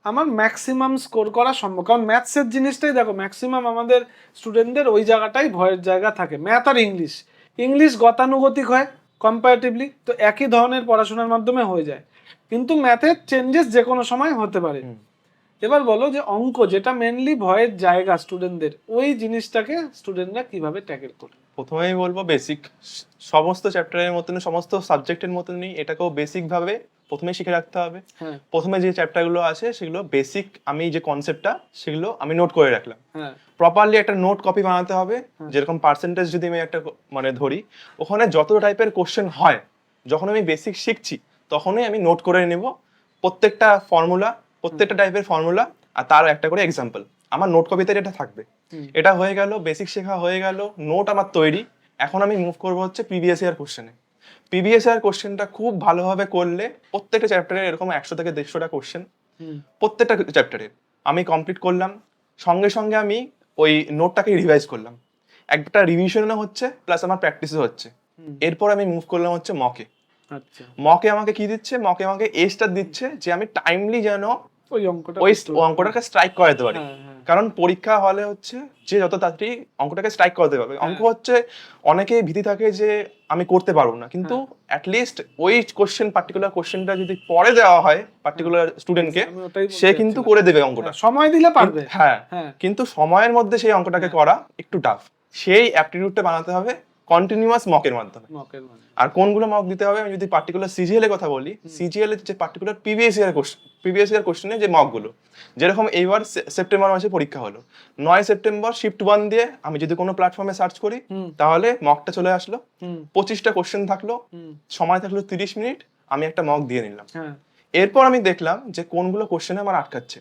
আমার ম্যাক্সিমাম স্কোর করা সম্ভব? কারণ ম্যাথসের জিনিসটাই দেখো, ম্যাক্সিমাম আমাদের স্টুডেন্টদের ওই জায়গাটাই ভয়ের জায়গা থাকে, ম্যাথ আর ইংলিশ। ইংলিশ গতানুগতিক হয় কম্পারেটিভলি, তো একই ধরনের পড়াশোনার মাধ্যমে হয়ে যায়, কিন্তু ম্যাথের চেঞ্জেস যে কোনো সময় হতে পারে। এবার বলো যে অঙ্ক, যেটা মেনলি ভয়ের জায়গা স্টুডেন্টদের, ওই জিনিসটাকে স্টুডেন্টরা কিভাবে ট্যাকেল করে? প্রথমেই বলবো বেসিক, সমস্ত চ্যাপ্টারের মতন সমস্ত সাবজেক্টের মতনই এটাকেও বেসিক ভাবে প্রথমে শিখে রাখতে হবে। হ্যাঁ প্রথমে যে চ্যাপ্টারগুলো আছে সেগুলো বেসিক, আমি যে কনসেপ্টটা সেগুলো আমি নোট করে রাখলাম। হ্যাঁ প্রপারলি একটা নোট কপি বানাতে হবে। যেরকম পার্সেন্টেজ যদি আমি একটা মানে ধরি, ওখানে যত টাইপের কোশ্চেন হয়, যখন আমি বেসিক শিখছি তখনই আমি নোট করে নেব প্রত্যেকটা ফর্মুলা, প্রত্যেকটা টাইপের ফর্মুলা, আর তার একটা করে এক্সাম্পল আমার নোট কপিতে এটা থাকবে। এটা হয়ে গেল, বেসিক শেখা হয়ে গেল, নোট আমার তৈরি। এখন আমি মুভ করবো হচ্ছে প্রিভিয়াস ইয়ার কোশ্চেনে। প্রিভিয়াস ইয়ার কোশ্চেনটা খুব ভালোভাবে করলে প্রত্যেকটা চ্যাপ্টারে এরকম 100 থেকে 150টা কোশ্চেন প্রত্যেকটা চ্যাপ্টারে আমি কমপ্লিট করলাম। সঙ্গে সঙ্গে আমি ওই নোটটাকে রিভাইজ করলাম, একটা রিভিশনও হচ্ছে প্লাস আমার প্র্যাকটিসও হচ্ছে। এরপর আমি মুভ করলাম হচ্ছে মকে। আচ্ছা, মকে আমাকে কি দিচ্ছে, মকে আমাকে এজটা দিচ্ছে যে আমি টাইমলি যেন ওই অঙ্কটা ওই অঙ্কটাকে স্ট্রাইক করাতে পারি। হ্যাঁ, হ্যাঁ। কারণ পরীক্ষা হলে হচ্ছে যে যত তাড়াতাড়ি অঙ্কটাকে স্ট্রাইক করতে পারবে। অঙ্ক হচ্ছে অনেকেই ভীতি থাকে যে আমি করতে পারবো না, কিন্তু অ্যাটলিস্ট ওই পার্টিকুলার কোশ্চেনটা যদি পরে দেওয়া হয় পার্টিকুলার স্টুডেন্টকে, আমি ওটাই বলতে সে কিন্তু করে দেবে অঙ্কটা। সময় দিলে পারবে। হ্যাঁ, হ্যাঁ। কিন্তু সময়ের মধ্যে সেই অঙ্কটাকে করা একটু টাফ। সেই অ্যাপটিটিউডটা বানাতে হবে কন্টিনিউয়াস মকের মাধ্যমে। মকের মানে আর কোনগুলো মক দিতে হবে, আমি যদি পার্টিকুলার সিজিএল এর কথা বলি, সিজিএল এর যে পার্টিকুলার প্রিভিয়াস ইয়ার কোশ্চেনে যে মকগুলো, যেরকম এইবার সেপ্টেম্বর মাসে পরীক্ষা হলো, 9 সেপ্টেম্বর শিফট 1 দিয়ে আমি যদি কোনো প্ল্যাটফর্মে সার্চ করি তাহলে মকটা চলে আসলো, 25টা কোশ্চেন থাকলো, সময় থাকলো 30 মিনিট, আমি একটা মক দিয়ে নিলাম। এরপর আমি দেখলাম যে কোনগুলো কোশ্চেনে আমার আটকাচ্ছে।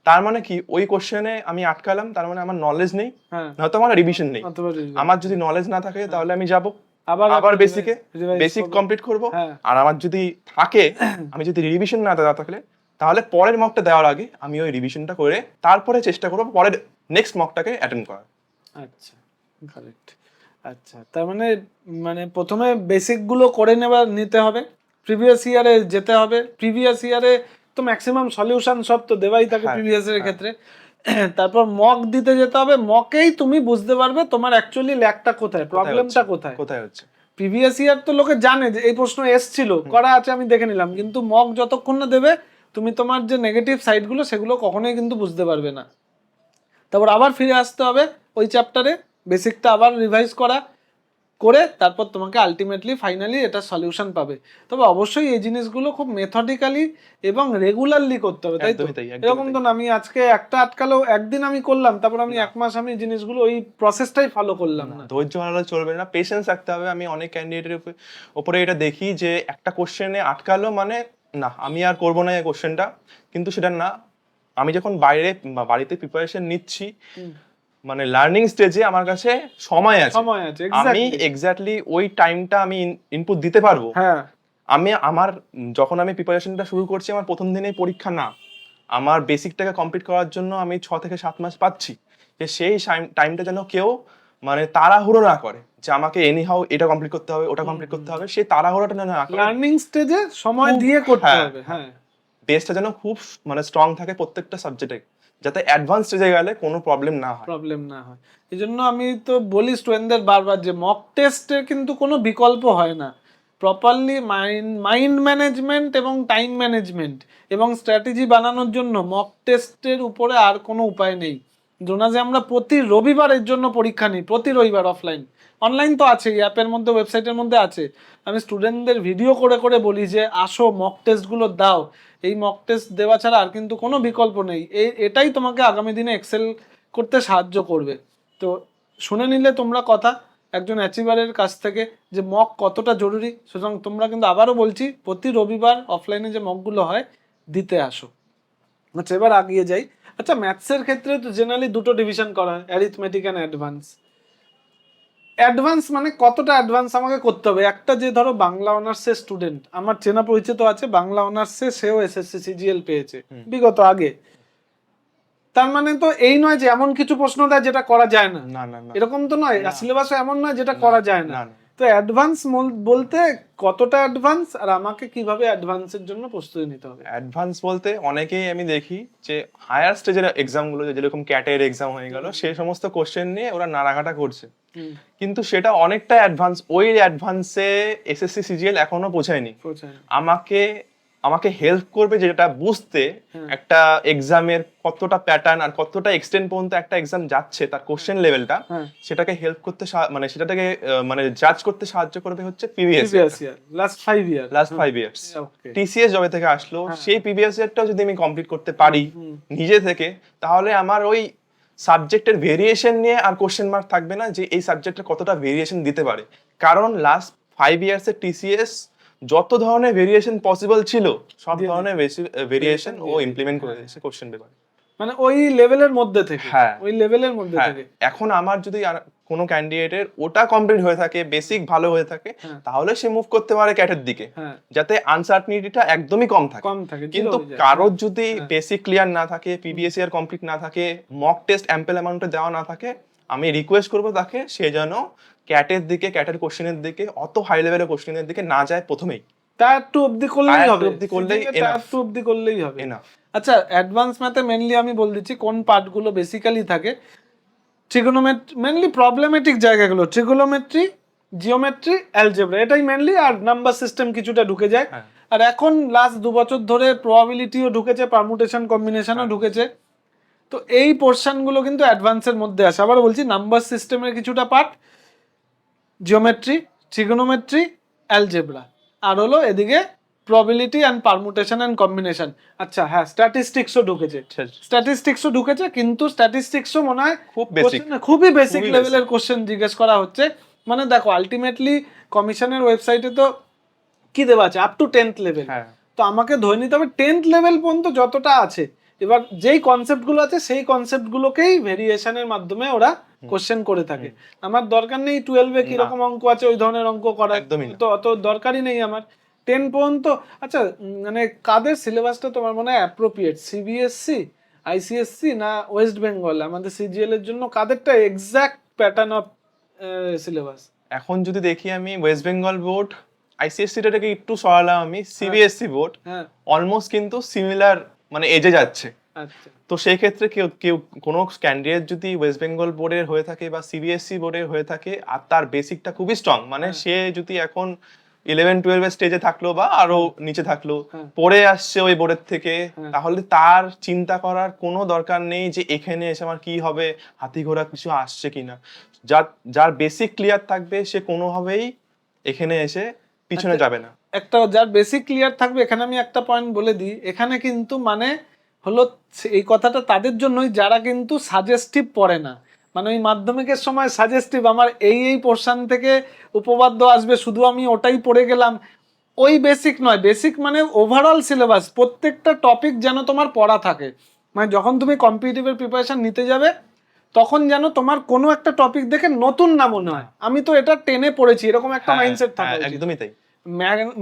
তার মানে কি, ওই কোশ্চেনে আমি আটকালাম, তার মানে আমার নলেজ নেই, নয়তো আমার রিভিশন নেই। আমার যদি নলেজ না থাকে তাহলে আমি যাব আবার বেসিকে, বেসিক কমপ্লিট করব। আর আমার যদি থাকে, আমি যদি রিভিশন না দেওয়া থাকলে, তাহলে পরের মকটা দেওয়ার আগে আমি ওই রিভিশনটা করে তারপরে চেষ্টা করব পরের নেক্সট মকটাকে অ্যাটেন্ড করার। আচ্ছা, কারেক্ট। আচ্ছা, তার মানে মানে প্রথমে বেসিক গুলো করে নিতে হবে, প্রিভিয়াস ইয়ারে যেতে হবে। প্রিভিয়াস ইয়ারে তো ম্যাক্সিমাম সলিউশন সব তো দেওয়াই থাকে প্রিভিয়াস ইয়ারের ক্ষেত্রে। তারপর মক দিতে যেতে হবে, মকেই তুমি বুঝতে পারবে তোমার অ্যাকচুয়ালি ল্যাকটা কোথায়, প্রবলেমটা কোথায় হচ্ছে। প্রিভিয়াস ইয়ার তো লোকে জানে যে এই প্রশ্ন এসছিল, করা আছে, আমি দেখে নিলাম, কিন্তু মক যতক্ষণ না দেবে তুমি তোমার যে নেগেটিভ সাইডগুলো সেগুলো কখনোই কিন্তু বুঝতে পারবে না। তারপর আবার ফিরে আসতে হবে ওই চ্যাপ্টারে, বেসিকটা আবার রিভাইজ করে তারপর তোমাকে আলটিমেটলি ফাইনালি এটা সলিউশন পাবে। তবে অবশ্যই এই জিনিসগুলো খুব মেথডিক্যালি এবং রেগুলারলি করতে হবে, তাই তো? এরকম তো না আমি আজকে একটা আটকালেও একদিন আমি করলাম, তারপর আমি এক মাস আমি জিনিসগুলো ওই প্রসেসটাই ফলো করলাম না। ধৈর্য হারালে চলবে না, পেশেন্স রাখতে হবে। আমি অনেক ক্যান্ডিডেটের উপরে এটা দেখি যে একটা কোশ্চেনে আটকালো মানে না আমি আর করবো না এই কোশ্চেনটা, কিন্তু সেটা না। আমি যখন বাড়িতে প্রিপারেশন নিচ্ছি, মানে লার্নিং স্টেজে আমার কাছে সময় আছে, সময় আছে আমি এক্স্যাক্টলি। এক্স্যাক্টলি ওই টাইমটা আমি ইনপুট দিতে পারবো। হ্যাঁ আমি আমার যখন আমি প্রিপারেশনটা শুরু করছি, আমার প্রথম দিনেই পরীক্ষা না, আমার বেসিকটাকে কমপ্লিট করার জন্য আমি 6 থেকে 7 মাস পাচ্ছি, যে সেই টাইমটা যেন কেউ মানে তাড়াহুড়ো না করে যে আমাকে এনিহাউ এটা কমপ্লিট করতে হবে, ওটা কমপ্লিট করতে হবে, সেই তাড়াহুড়োটা যেন না করে, লার্নিং স্টেজে সময় খুব- দিয়ে করতে হ্যাঁ, হবে। হ্যাঁ বেসটা যেন খুব মানে স্ট্রং থাকে প্রত্যেকটা সাবজেক্টে, যাতে অ্যাডভান্স স্টেজে গেলে কোনো প্রবলেম না হয়। প্রবলেম না হয়। এই জন্য আমি তো বলি স্টুডেন্টদের বারবার যে মক টেস্টের কিন্তু কোনো বিকল্প হয় না। প্রপারলি মাইন্ড ম্যানেজমেন্ট এবং টাইম ম্যানেজমেন্ট এবং স্ট্র্যাটেজি বানানোর জন্য মক টেস্টের উপরে আর কোনো উপায় নেই। জোনাসে আমরা প্রতি রবিবারের জন্য পরীক্ষা নিই, প্রতি রবিবার অফলাইন, অনলাইন তো আছেই, অ্যাপের মধ্যে ওয়েবসাইটের মধ্যে আছে। আমি স্টুডেন্টদের ভিডিও করে করে বলি যে আসো মক টেস্টগুলো দাও, এই মক টেস্ট দেওয়া ছাড়া আর কিন্তু কোনো বিকল্প নেই। এটাই তোমাকে আগামী দিনে এক্সেল করতে সাহায্য করবে। তো শুনে নিলে তোমরা কথা একজন অ্যাচিভারের কাছ থেকে যে মক কতটা জরুরি। সুতরাং তোমরা কিন্তু আবারও বলছি প্রতি রবিবার অফলাইনে যে মকগুলো হয় দিতে আসো। আচ্ছা এবার আগিয়ে যাই। আচ্ছা ম্যাথসের ক্ষেত্রে তো জেনারেলি দুটো ডিভিশন করা হয়, অ্যারিথমেটিক অ্যান্ড অ্যাডভান্স। অ্যাডভান্স মানে কতটা অ্যাডভান্স আমাকে করতে হবে। একটা যে ধরো বাংলা অনার্সের স্টুডেন্ট, আমার চেনা পরিচিত আছে বাংলা অনার্সে, সেও এসএসসি সিজিএল পেয়েছে বিগত আগে। তার মানে তো এই নয় যে এমন কিছু প্রশ্ন দেয় যেটা করা যায় না, না না না এরকম তো নয়। না। সিলেবাসও এমন নয় যেটা করা যায় না। না না। তো অ্যাডভান্স বলতে কতটা অ্যাডভান্স, আর আমাকে কিভাবে অ্যাডভান্সের জন্য প্রস্তুতি নিতে হবে। অ্যাডভান্স বলতে অনেকেই আমি দেখি যে হায়ার স্টেজের এক্সাম গুলো, যেরকম ক্যাটের এক্সাম হয়ে গেল, সেই সমস্ত কোশ্চেন নিয়ে ওরা নাড়াঘাটা করছে, কিন্তু সেটা অনেকটা অ্যাডভান্স। ওই অ্যাডভান্সে এসএসসি সিজিএল এখনো পৌঁছায়নি। আমাকে আমাকে হেল্প করবে যেটা বুঝতে, একটা এক্সামের কতটা প্যাটার্ন আর কতটা এক্সটেন্ড পর্যন্ত একটা এক্সাম যাচ্ছে, তার কোশ্চেন লেভেলটা, সেটাকে হেল্প করতে মানে সেটাকে মানে জাজ করতে সাহায্য করবে হচ্ছে প্রিভিয়াস ইয়ার, লাস্ট 5 ইয়ার, লাস্ট 5 ইয়ার্স। ওকে। টিসিএস যবে থেকে আসলো, সেই প্রিভিয়াস ইয়ারটাও যদি আমি কমপ্লিট করতে পারি নিজে থেকে, তাহলে আমার ওই সাবজেক্টের ভেরিয়েশন নিয়ে আর কোশ্চেন মার্ক থাকবে না যে এই সাবজেক্টে কতটা ভেরিয়েশন দিতে পারে। কারণ লাস্ট 5 ইয়ার্সের টিসিএস যত ধরনের ভেরিয়েশন পসিবল ছিল, সব ধরনের ভেরিয়েশন ও ইমপ্লিমেন্ট করে দিয়েছে কোশ্চেন পেপারে। মানে ওই লেভেলের মধ্যে থেকে, হ্যাঁ ওই লেভেলের মধ্যে হ্যাঁ। থেকে। এখন আমার যদি কোনো ক্যান্ডিডেটের ওটা কমপ্লিট হয়ে থাকে, বেসিক ভালো হয়ে থাকে, তাহলে সে মুভ করতে পারে ক্যাটের দিকে, যাতে আনসার্টনিটিটা একদমই কম থাকে। কিন্তু কারোর যদি বেসিক ক্লিয়ার না থাকে, পিবিএসসি আর কমপ্লিট না থাকে, মক টেস্ট অ্যাম্পল অ্যামাউন্টে দেওয়া না থাকে, আমি রিকোয়েস্ট করবো তাকে সে যেন ক্যাটের দিকে, ক্যাটের কোশ্চেনের দিকে, অত হাই লেভেলের কোশ্চেনের দিকে না যায় প্রথমেই। টায়ার 2 অবধি করলেই হবে, টায়ার 2 অবধি করলেই হবে। এনাফ। আচ্ছা অ্যাডভান্স ম্যাথে মেইনলি আমি বল দিচ্ছি কোন পার্টগুলো বেসিক্যালি থাকে। ট্রিগোনোমেট্রি, মেইনলি প্রবলেমেটিক জায়গাগুলো, ট্রিগোনোমেট্রি, জিওমেট্রি, অ্যালজেব্রা, এটাই মেইনলি। আর নাম্বার সিস্টেম কিছুটা ঢুকে যায়। আর এখন লাস্ট 2 বছর ধরে প্রবাবিলিটিও ঢুকেছে, পারমুটেশন কম্বিনেশনও ঢুকেছে। তো এই পোর্শনগুলো কিন্তু অ্যাডভান্সের মধ্যে আসে। আবার বলছি নাম্বার সিস্টেমের কিছুটা পার্ট, জিওমেট্রি, ট্রিগোনোমেট্রি, অ্যালজেব্রা, আর হলো এদিকে probability and permutation and combination. আচ্ছা হ্যাঁ, স্ট্যাটিস্টিক্সও ঢুকেছে, কিন্তু স্ট্যাটিস্টিক্সও মনে হয় খুব বেসিক, খুবই বেসিক লেভেলের কোশ্চেন জিজ্ঞেস করা হচ্ছে। মানে দেখো আলটিমেটলি কমিশনের ওয়েবসাইটে তো কি দেওয়া আছে, আপ টু 10th লেভেল। তো আমাকে ধরে নিতে হবে 10th লেভেল পর্যন্ত যতটা আছে, এবার যেই কনসেপ্টগুলো আছে সেই কনসেপ্টগুলোকেই ভেরিয়েশনের মাধ্যমে ওরা কোশ্চেন করে থাকে। আমার দরকার নেই 12 এ কিরকম অঙ্ক আছে ওই ধরনের অঙ্ক করা, তো অত দরকারই নেই আমার 10 পর্যন্ত। আচ্ছা মানে কাদের সিলেবাসটা তোমার মনে হয় অ্যাপ্রোপ্রিয়েট, সিবিএসসি, আইসিএসসি না ওয়েস্ট বেঙ্গল, আমাদের সিজিএল এর জন্য কাদেরটা এক্সাক্ট প্যাটার্ন অফ সিলেবাস? এখন যদি দেখি আমি ওয়েস্ট বেঙ্গল বোর্ড, আইসিএসসিটাকে একটু সরালাম আমি, সিবিএসসি বোর্ড অলমোস্ট কিন্তু সিমিলার মানে এজে যাচ্ছে। তো সেই ক্ষেত্রে কেউ কোনো ক্যান্ডিডেট যদি ওয়েস্ট বেঙ্গল বোর্ডের হয়ে থাকে বা সিবিএসসি বোর্ডের হয়ে থাকে, আর তার বেসিকটা খুবই স্ট্রং, মানে সে যদি এখন 11-12 স্টেজে থাকলো বা আরো নিচে থাকলো, পড়ে আসছে ওই বোর্ডের থেকে, তাহলে তার চিন্তা করার কোনো দরকার নেই যে এখানে এসে আমার কি হবে, হাতি ঘোড়া কিছু আসছে কিনা। যার বেসিক ক্লিয়ার থাকবে সে কোনোভাবেই এখানে এসে পিছনে যাবে না। একটা যার বেসিক ক্লিয়ার থাকবে, এখানে আমি একটা পয়েন্ট বলে দিই, এখানে কিন্তু মানে হলো এই কথাটা তাদের জন্যই যারা কিন্তু সাজেস্টিভ পড়ে না। মানে ওই মাধ্যমিকের সময় সাজেস্টিভ আমার এই পোর্শন থেকে উপপাদ্য আসবে, শুধু আমি ওটাই পড়ে গেলাম, ওই বেসিক নয়। বেসিক মানে ওভারঅল সিলেবাস, প্রত্যেকটা টপিক যেন তোমার পড়া থাকে। মানে যখন তুমি কম্পিটিটিভের প্রিপারেশন নিতে যাবে তখন যেন তোমার কোনো একটা টপিক দেখে নতুন না মনে হয়, আমি তো এটা টেনে পড়েছি, এরকম একটা হ্যাঁ, মাইন্ডসেট থাকা হ্যাঁ, উচিত। একদমই তাই।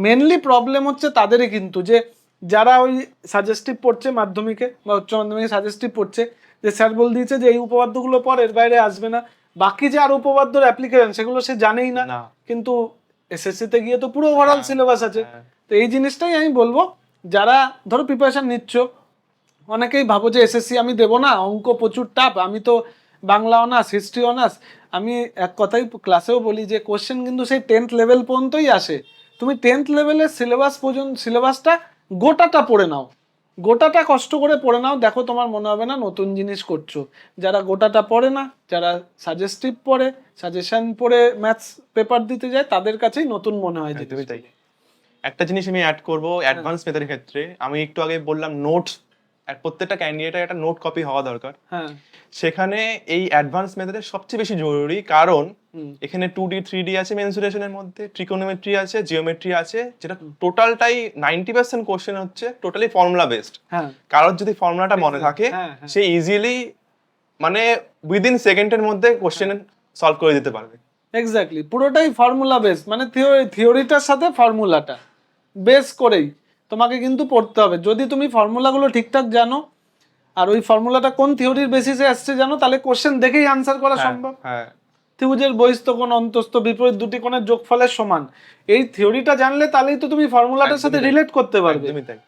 মেনলি প্রবলেম হচ্ছে তাদেরই কিন্তু, যে যারা ওই সাজেস্টিভ পড়ছে মাধ্যমিকে বা উচ্চ মাধ্যমিকে সাজেস্টিভ পড়ছে, যে স্যার বলে দিয়েছে যে এই উপপাদ্যগুলো পর এর বাইরে আসবে না, বাকি যে আর উপপাদ্যর অ্যাপ্লিকেশন সেগুলো সে জানেই না, না। কিন্তু এসএসসি তে গিয়ে তো পুরো ওভারঅল হ্যাঁ, সিলেবাস আছে। হ্যাঁ। তো এই জিনিসটাই আমি বলবো, যারা ধরো প্রিপারেশন নিচ্ছ, অনেকেই ভাবো যে এসএসসি আমি দেবো না, অঙ্ক প্রচুর টাফ, আমি তো বাংলা অনার্স, হিস্ট্রি অনার্স। আমি এক কথাই ক্লাসেও বলি যে কোশ্চেন কিন্তু সেই 10th লেভেল পর্যন্তই আসে। তুমি 10th লেভেলের সিলেবাসটা গোটাটা পড়ে নাও, গোটাটা কষ্ট করে পড়ে নাও, দেখো তোমার মনে হবে না নতুন জিনিস করছো। যারা গোটাটা পড়ে না, যারা সাজেস্টিভ পড়ে, সাজেশন পড়ে ম্যাথস পেপার দিতে যায়, তাদের কাছেই নতুন মনে হয় একদমই জিনিসটা। তাই। একটা জিনিস আমি অ্যাড করবো অ্যাডভান্স মেথডের ক্ষেত্রে, আমি একটু আগে বললাম নোটস, প্রত্যেকটা ক্যান্ডিডেটের একটা নোট কপি হওয়া দরকার। হ্যাঁ, সেখানে এই অ্যাডভান্স মেথডের সবচেয়ে বেশি জরুরি, কারণ হুম, এখানে 2D 3D আছে মেনসুরেশনের মধ্যে, ট্রিকোনোমেট্রি আছে, জিওমেট্রি আছে, যেটা টোটালটাই 90% কোশ্চেন হচ্ছে টোটালি ফর্মুলা বেসড। হ্যাঁ, কারোর যদি ফর্মুলাটা মনে থাকে, হ্যাঁ, হ্যাঁ। সে ইজিলি মানে উইদিন সেকেন্ডের মধ্যে কোশ্চেন সলভ করে দিতে পারবে। এক্স্যাক্টলি, পুরোটাই ফর্মুলা বেস, মানে থিওরিটার সাথে ফর্মুলাটা বেস করেই তোমাকে কিন্তু পড়তে হবে। যদি তুমি ফর্মুলাগুলো ঠিকঠাক জানো, আর ওই ফর্মুলাটা কোন থিওরির বেসিসে আসছে জানো, তাহলে কোশ্চেন দেখেই আনসার করা হ্যাঁ, সম্ভব। হ্যাঁ, ত্রিভুজের বহিস্থ কোণ অন্তস্থ বিপরীত দুটি কোণের যোগফলের সমান, এই থিওরিটা জানলে তাহলেই তো তুমি ফর্মুলাটার সাথে একদমই তাই। রিলেট করতে পারবে। একদমই তাই।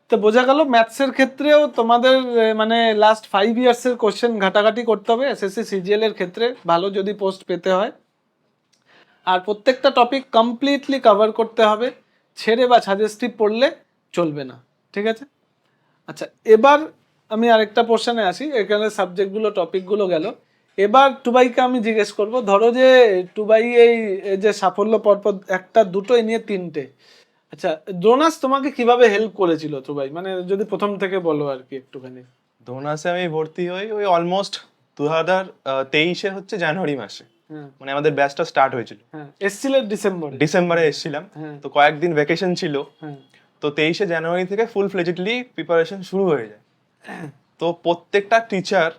তো বোঝা গেল ম্যাথসের ক্ষেত্রেও তোমাদের মানে লাস্ট 5 ইয়ার্সের কোশ্চেন ঘাটাঘাটি করতে হবে এসএসসি সিজিএল এর ক্ষেত্রে, ভালো যদি পোস্ট পেতে হয়। আর প্রত্যেকটা টপিক কমপ্লিটলি কভার করতে হবে, ছেড়ে বা সাজেস্টিভ পড়লে চলবে না, ঠিক আছে? আচ্ছা, এবার আমি আরেকটা পোর্শনে আসি, এখানে সাবজেক্টগুলো টপিকগুলো গেল। এবার টুবাইকে আমি জিজ্ঞেস করব, ধরো যে টুবাই এই যে সাফল্য পরপর একটা দুটো এ নিয়ে তিনটে, আচ্ছা ডোনাস তোমাকে কিভাবে হেল্প করেছিল টুবাই, মানে যদি প্রথম থেকে বলো আর কি একটুখানি। ডোনাসে আমি ভর্তি হই ওই অলমোস্ট 2023-এর হচ্ছে জানুয়ারি মাসে, হ্যাঁ, মানে আমাদের ব্যাচটা স্টার্ট হয়েছিল। হ্যাঁ, এসছিলেন ডিসেম্বরে। ডিসেম্বরে এসেছিলাম, হ্যাঁ, তো কয়েকদিন ভ্যাকেশন ছিল, হ্যাঁ, তো 23শে জানুয়ারি থেকে ফুল ফ্লেজেডলি প্রিপারেশন শুরু হয়ে যায়। তো প্রত্যেকটা টিচার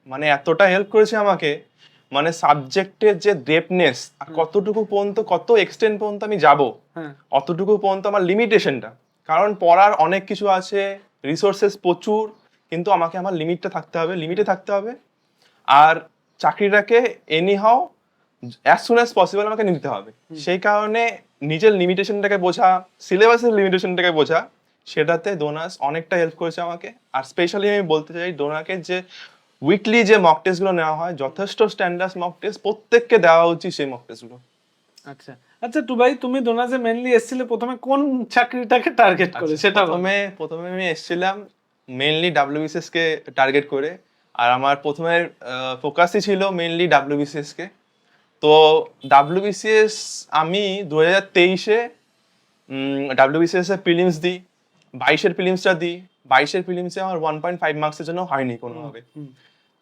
মানে এতটা হেল্প করেছে আমাকে, মানে সাবজেক্টের যে ডেপনেস আর কতটুকু পর্যন্ত, কত এক্সটেন্ড পর্যন্ত আমি যাব, হ্যাঁ, অতটুকু পর্যন্ত আমার লিমিটেশনটা, কারণ পড়ার অনেক কিছু আছে, রিসোর্সেস প্রচুর, কিন্তু আমাকে আমার লিমিটটা থাকতে হবে, লিমিটে থাকতে হবে। আর চাকরিটাকে এনি হাও অ্যাজ সুন অ্যাজ পসিবল আমাকে নিতে হবে। সেই কারণে নিজের লিমিটেশনটাকে বোঝা, সিলেবাসের লিমিটেশনটাকে বোঝা, সেটাতে ডোনাস অনেকটা হেল্প করেছে আমাকে। আর স্পেশালি আমি বলতে চাই ডোনাকে যে উইকলি যে মক টেস্টগুলো নেওয়া হয়, যথেষ্ট স্ট্যান্ডার্ড মক টেস্ট, প্রত্যেককে দেওয়া উচিত সেই মক টেস্টগুলো। আচ্ছা আচ্ছা টুবাই, তুমি ডোনাসে মেনলি এসছিলে প্রথমে কোন চাকরিটাকে টার্গেট করে সেটা বলো। প্রথমে আমি এসেছিলাম মেইনলি ডাব্লিউবিসিএস কে টার্গেট করে, আর আমার প্রথমে ফোকাসই ছিল মেইনলি ডাব্লিউবিসিএস কে। তো ডাব্লিউবিসিএস আমি 2023-এ ডাব্লিউবিসিএস এর প্রিলিমস দিই, 22-এর প্রিলিমসটা দিই, 22-এর প্রিলিমসে আমার 1.5 মার্কসের জন্য হয়নি কোনোভাবে।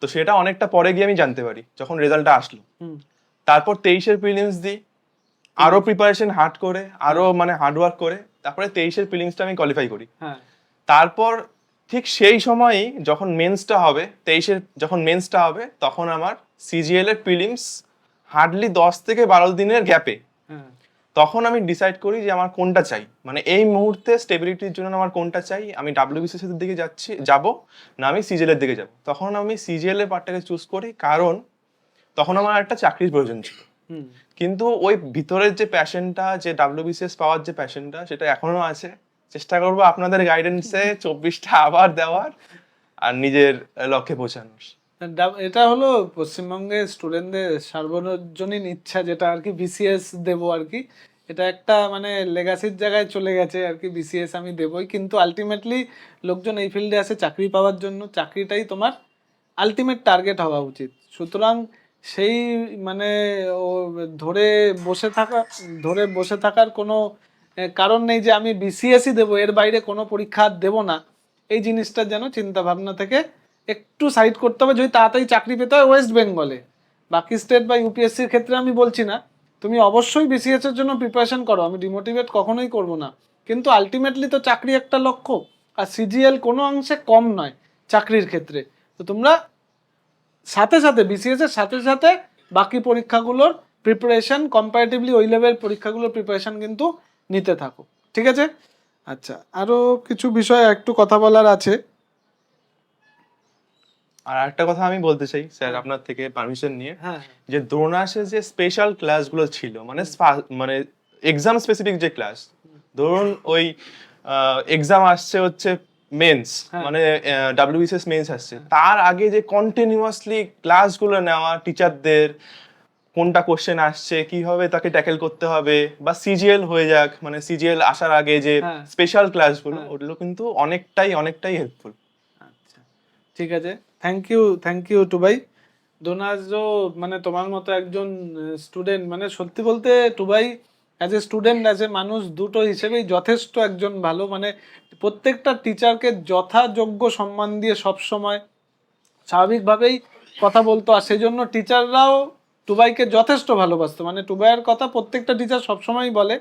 তো সেটা অনেকটা পরে গিয়ে আমি জানতে পারি যখন রেজাল্টটা আসলো। তারপর 23-এর প্রিলিমস দিই, আরো প্রিপারেশন হার্ড করে, আরো মানে হার্ড ওয়ার্ক করে, তারপরে 23-এর প্রিলিমসটা আমি কোয়ালিফাই করি। তারপর ঠিক সেই সময়ই যখন মেন্সটা হবে, 23-এর যখন মেন্সটা হবে, তখন আমার সিজিএল এর প্রিলিমস হার্ডলি 10 থেকে 12 দিনের গ্যাপে, তখন আমি ডিসাইড করি যে আমার কোনটা চাই, মানে এই মুহূর্তে স্টেবিলিটির জন্য আমার কোনটা চাই, আমি ডাব্লিউবিসিএস এর দিকে যাব না আমি সিজিএল এর দিকে যাব। তখন আমি সিজিএল এর পার্টটাকে চুজ করি, কারণ তখন আমার একটা চাকরির প্রয়োজন ছিল। কিন্তু ওই ভিতরের যে প্যাশনটা, যে ডাব্লিউবিসিএস পাওয়ার যে প্যাশনটা, সেটা এখনো আছে। চেষ্টা করবো আপনাদের গাইডেন্সে 24টা আবার দেওয়ার আর নিজের লক্ষ্যে পৌঁছানোর। এটা হলো পশ্চিমবঙ্গের স্টুডেন্টদের সার্বজনীন ইচ্ছা, যেটা আর কি বিসিএস দেবো আর কি, এটা একটা মানে লেগাসির জায়গায় চলে গেছে আর কি, বিসিএস আমি দেবই, কিন্তু আলটিমেটলি লোকজন এই ফিল্ডে আসে চাকরি পাওয়ার জন্য, চাকরিটাই তোমার আলটিমেট টার্গেট হওয়া উচিত। সুতরাং সেই মানে ও ধরে বসে থাকার কোনো কারণ নেই যে আমি বিসিএসই দেবো, এর বাইরে কোনো পরীক্ষা আর দেবো না। এই জিনিসটা যেন চিন্তা ভাবনা থেকে একটু সাইড করতে হবে, যদি তাড়াতাড়ি চাকরি পেতে হয় ওয়েস্ট বেঙ্গলে। বাকি স্টেট বা ইউপিএসসির ক্ষেত্রে আমি বলছি না, তুমি অবশ্যই বিসিএস এর জন্য প্রিপারেশন করো, আমি ডিমোটিভেট কখনোই করব না, কিন্তু আলটিমেটলি তো চাকরি একটা লক্ষ্য। আর সিজিএল কোনো অংশে কম নয় চাকরির ক্ষেত্রে, তো তোমরা সাথে সাথে বিসিএস এর সাথে সাথে বাকি পরীক্ষাগুলোর প্রিপারেশন, কম্পারেটিভলি ওই লেভেল পরীক্ষাগুলোর প্রিপারেশন কিন্তু নিতে থাকো, ঠিক আছে? আচ্ছা, আরো কিছু বিষয় একটু কথা বলার আছে। আর একটা কথা আমি বলতে চাই স্যার আপনার থেকে পারমিশন নিয়ে, হ্যাঁ, যে দ্রোণাসের যে স্পেশাল ক্লাসগুলো ছিল, মানে মানে এক্সাম স্পেসিফিক যে ক্লাস, ধরুন ওই এক্সাম আসছে হচ্ছে মেন্স, হ্যাঁ। মানে ডাব্লিউবিসিএস মেন্স আসছে, তার আগে যে কন্টিনিউয়াসলি ক্লাসগুলো নেওয়া টিচারদের, কোনটা কোশ্চেন আসছে, কিভাবে তাকে ট্যাকেল করতে হবে, বা সিজিএল হয়ে যাক, মানে সিজিএল আসার আগে যে হ্যাঁ। স্পেশাল ক্লাসগুলো, হ্যাঁ। ওগুলো কিন্তু অনেকটাই হেল্পফুল। আচ্ছা, ঠিক আছে, থ্যাংক ইউ টুবাই। ডোনাজও মানে তোমার মতো একজন স্টুডেন্ট, মানে সত্যি বলতে Tubai as a student, as a মানুষ, দুটো হিসেবেই যথেষ্ট একজন ভালো, মানে প্রত্যেকটা টিচারকে যথাযোগ্য সম্মান দিয়ে সব সময় স্বাভাবিকভাবেই কথা বলতো, আর সেই জন্য টিচাররাও টুবাইকে যথেষ্ট ভালোবাসতো। মানে টুবাইয়ের কথা প্রত্যেকটা টিচার সবসময়ই বলে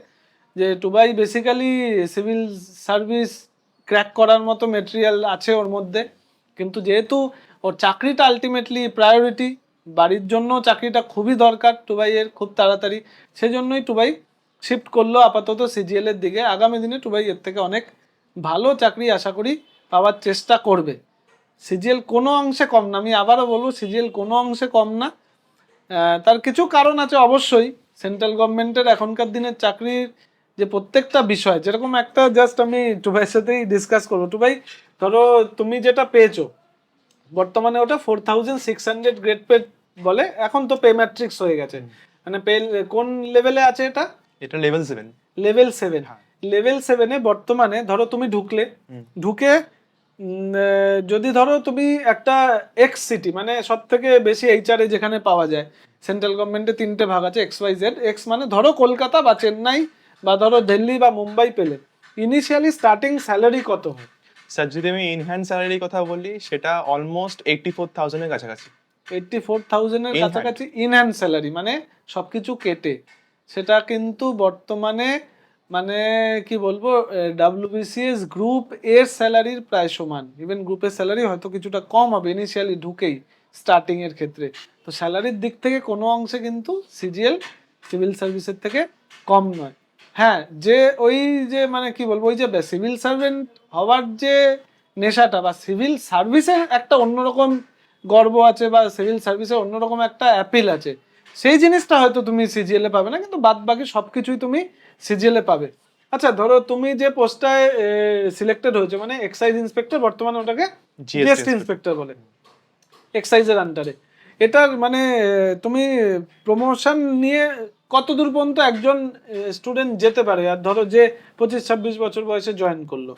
যে Tubai basically civil service crack করার মতো মেটেরিয়াল আছে ওর মধ্যে, কিন্তু যেহেতু ওর চাকরিটা আলটিমেটলি প্রায়োরিটি, বাড়ির জন্য চাকরিটা খুবই দরকার টুবাইয়ের খুব তাড়াতাড়ি, সেজন্যই টুবাই শিফট করলো আপাতত সিজিএল এর দিকে। আগামী দিনে টুবাই এর থেকে অনেক ভালো চাকরি আশা করি পাওয়ার চেষ্টা করবে। সিজিএল কোনো অংশে কম না, আমি আবারও বলবো সিজিএল কোনো অংশে কম না। তার কিছু কারণ আছে অবশ্যই। সেন্ট্রাল গভর্নমেন্টের এখনকার দিনের চাকরির যে প্রত্যেকটা বিষয়, যেরকম একটা জাস্ট আমি টুবাইয়ের সাথেই ডিসকাস করবো। টুবাই, ধরো তুমি যেটা পেয়েছো বর্তমানে, ওটা 4600 গ্রেড পে বলে, এখন তো পে ম্যাট্রিক্স হয়ে গেছে, মানে পে কোন লেভেলে আছে এটা? এটা লেভেল 7। লেভেল 7। লেভেল 7-এ বর্তমানে ধরো তুমি ঢুকে যদি ধরো তুমি একটা এক্স সিটি, মানে সব থেকে বেশি এইচআরএ যেখানে পাওয়া যায়, সেন্ট্রাল গভর্নমেন্টে 3টে ভাগ আছে, XYZ। এক্স মানে ধরো কলকাতা বা চেন্নাই বা ধরো দিল্লি বা মুম্বাই পেলে ইনিশিয়ালি স্টার্টিং স্যালারি কত হয়? স্যার যদি আমি ইনহ্যান্ড স্যালারির কথা বলি, সেটা অলমোস্ট 84,000 এর কাছাকাছি। 84,000 এর কাছাকাছি ইন হ্যান্ড স্যালারি, মানে সবকিছু কেটে। সেটা কিন্তু বর্তমানে মানে কি বলবো, ডাব্লিউবিসিএস গ্রুপ এর স্যালারির প্রায় সমান। ইভেন গ্রুপের স্যালারি হয়তো কিছুটা কম হবে ইনিশিয়ালি ঢুকেই স্টার্টিং এর ক্ষেত্রে। তো স্যালারির দিক থেকে কোনো অংশে কিন্তু সিজিএল সিভিল সার্ভিসের থেকে কম নয়। হ্যাঁ, যে ওই যে মানে কি বলবো, ওই যে সিভিল সার্ভেন্ট হওয়ার যে নেশাটা, বা সিভিল সার্ভিসের একটা অন্যরকম গর্ব আছে, বা সিভিল সার্ভিসের অন্যরকম একটা অ্যাপিল আছে, সেই জিনিসটা হয়তো তুমি সিজিএল এ পাবে না, কিন্তু বাদ বাকি সবকিছুই তুমি সিজিএল এ পাবে। আচ্ছা, ধরো তুমি যে পোস্টটায় সিলেক্টেড হয়েছে, মানে এক্সাইজ ইন্সপেক্টর, বর্তমানে ওটাকে জিএসটি ইন্সপেক্টর বলে, এক্সাইজের আন্ডারে। এটার মানে তুমি প্রমোশন নিয়ে কত দূর পর্যন্ত একজন স্টুডেন্ট যেতে পারে? আর ধরো যে 25-26 বছর বয়সে জয়েন করলো,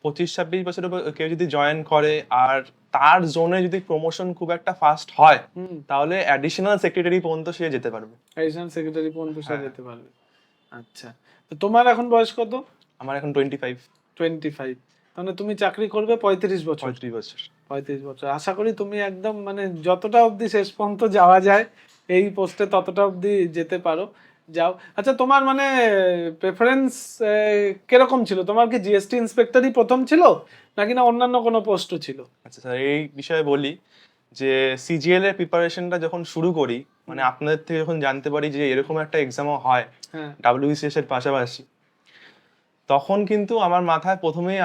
25-26 বছরের কেউ যদি জয়েন করে আর তার জোনে যদি প্রমোশন খুব একটা ফাস্ট হয়, তাহলে অ্যাডিশনাল সেক্রেটারি পর্যন্ত সে যেতে পারবে। অ্যাডিশনাল সেক্রেটারি পর্যন্ত সে যেতে পারবে। আচ্ছা, তো তোমার এখন বয়স কত? আমার এখন 25। 25, মানে তুমি চাকরি করবে 35 বছর। 35 বছর। 35 বছর। আশা করি তুমি একদম মানে যতটা অবধি শেষ পর্যন্ত যাওয়া যায় এই পোস্টে ততটা অবধি যেতে পারো, যাও। আচ্ছা, তোমার মানে প্রেফারেন্স কিরকম ছিল? তোমার কি জিএসটি ইন্সপেক্টরই প্রথম ছিল, নাকি না অন্যান্য কোনো পোস্টও ছিল? আচ্ছা স্যার, এই বিষয়ে বলি যে সিজিএল এর প্রিপারেশনটা যখন শুরু করি, মানে আপনাদের থেকে যখন জানতে পারি যে এরকম একটা এক্সামও হয় ডাব্লিউবিসিএস এর পাশাপাশি, তখন কিন্তু আমার মাথায় প্রথমেই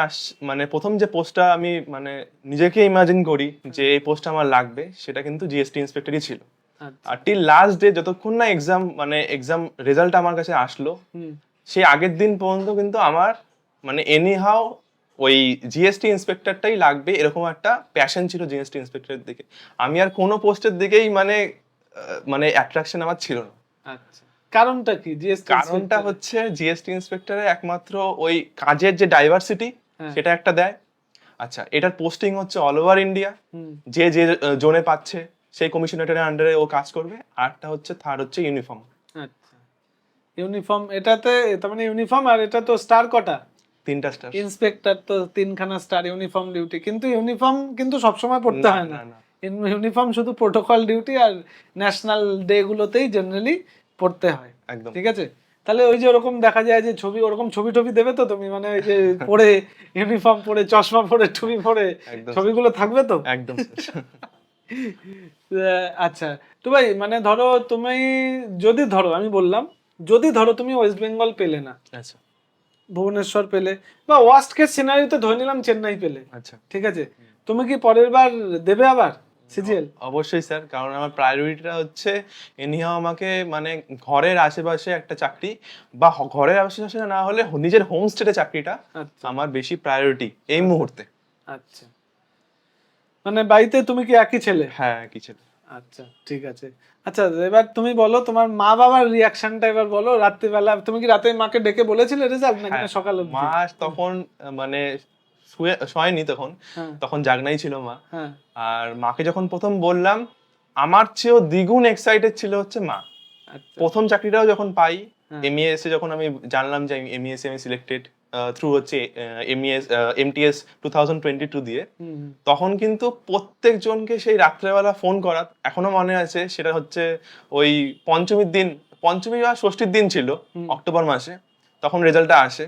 মানে প্রথম যে পোস্টটা আমি মানে নিজেকে ইমাজিন করি যে এই পোস্টটা আমার লাগবে, সেটা কিন্তু জিএসটি ইন্সপেক্টরই ছিল। আর টিল লাস্ট ডে, যতক্ষণ না এক্সাম মানে এক্সাম রেজাল্ট আমার কাছে আসলো, সেই আগের দিন পর্যন্ত কিন্তু আমার মানে এনিহাও ওই জিএসটি ইন্সপেক্টরটাই লাগবে, এরকম একটা প্যাশন ছিল জিএসটি ইন্সপেক্টরের দিকে। আমি আর কোনো পোস্টের দিকেই মানে মানে অ্যাট্রাকশন আমার ছিল না। আচ্ছা, কারণটা কি? কারণটা হচ্ছে জিএসটি ইন্সপেক্টরে একমাত্র ওই কাজের যে ডাইভার্সিটি, সেটা একটা দেয়। আচ্ছা, এটার পোস্টিং হচ্ছে অল ওভার ইন্ডিয়া, যে যে জোনে পাচ্ছে সেই কমিশনারের আন্ডারে ও কাজ করবে। আরটা হচ্ছে থার্ড হচ্ছে ইউনিফর্ম। আচ্ছা, ইউনিফর্ম, এটাতে তার মানে ইউনিফর্ম, আর এটা তো স্টার কটা? 3টা স্টার। ইন্সপেক্টর তো 3খানা স্টার, ইউনিফর্ম ডিউটি। কিন্তু ইউনিফর্ম কিন্তু সবসময় পড়তে হয় না, ইউনিফর্ম শুধু প্রোটোকল ডিউটি আর ন্যাশনাল ডে গুলোতেই জেনারেলি পড়তে হয়। একদম ঠিক আছে, তাহলে ওই যে ওরকম দেখা যায় যে ছবি, ওরকম ছবি টবি দেবে তো তুমি, মানে ওই যে পরে ইউনিফর্ম পরে চশমা পরে টুপি পরে একদম ছবিগুলো থাকবে তো? একদম স্যার। আচ্ছা, তো ভাই মানে ধরো তুমি, যদি ধরো আমি বললাম, যদি ধরো তুমি ওয়েস্ট বেঙ্গল পেলে না, আচ্ছা ভুবনেশ্বর পেলে, বা ওয়ার্স্ট কেস সিনারিওতে ধরে নিলাম চেন্নাই পেলে, আচ্ছা। ঠিক আছে, তুমি কি পরের বার দেবে আবার সিজিএল? অবশ্যই স্যার, কারণ আমার প্রায়োরিটিটা হচ্ছে এনিহাও আমাকে মানে ঘরের আশেপাশে একটা চাকরি, বা ঘরের আশেপাশে না হলে নিজের হোম স্টেটে চাকরিটা আচ্ছা আমার বেশি প্রায়োরিটি এই মুহূর্তে। আচ্ছা, মানে বাড়িতে তুমি কি একই ছেলে? হ্যাঁ কিছু। আচ্ছা ঠিক আছে। আচ্ছা এবার তুমি বলো তোমার মা বাবার রিয়াকশনটা এবার বলো, রাত্রিবেলা তুমি কি রাতে মাকে ডেকে বলেছিলে রেজাল্ট, নাকি না সকাল অবধি? মা তখন মানে শোয়নি তখন, হ্যাঁ তখন জাগনাই ছিল মা। হ্যাঁ আর মাকে যখন প্রথম বললাম, আমার চেয়েও দ্বিগুণ এক্সাইটেড ছিল হচ্ছে মা। আচ্ছা প্রথম চাকরিটাও যখন পাই, হ্যাঁ। এমইএস এ যখন আমি জানলাম যে এমইএস আমি সিলেক্টেড থ্রু হচ্ছে এমটিএস 2022 দিয়ে, হুম হুম, তখন কিন্তু প্রত্যেকজনকে সেই রাত্রেবেলা ফোন করা এখনো মনে আছে। সেটা হচ্ছে ওই পঞ্চমীর দিন, পঞ্চমী বা ষষ্ঠীর দিন ছিল অক্টোবর মাসে, তখন রেজাল্টটা আসে।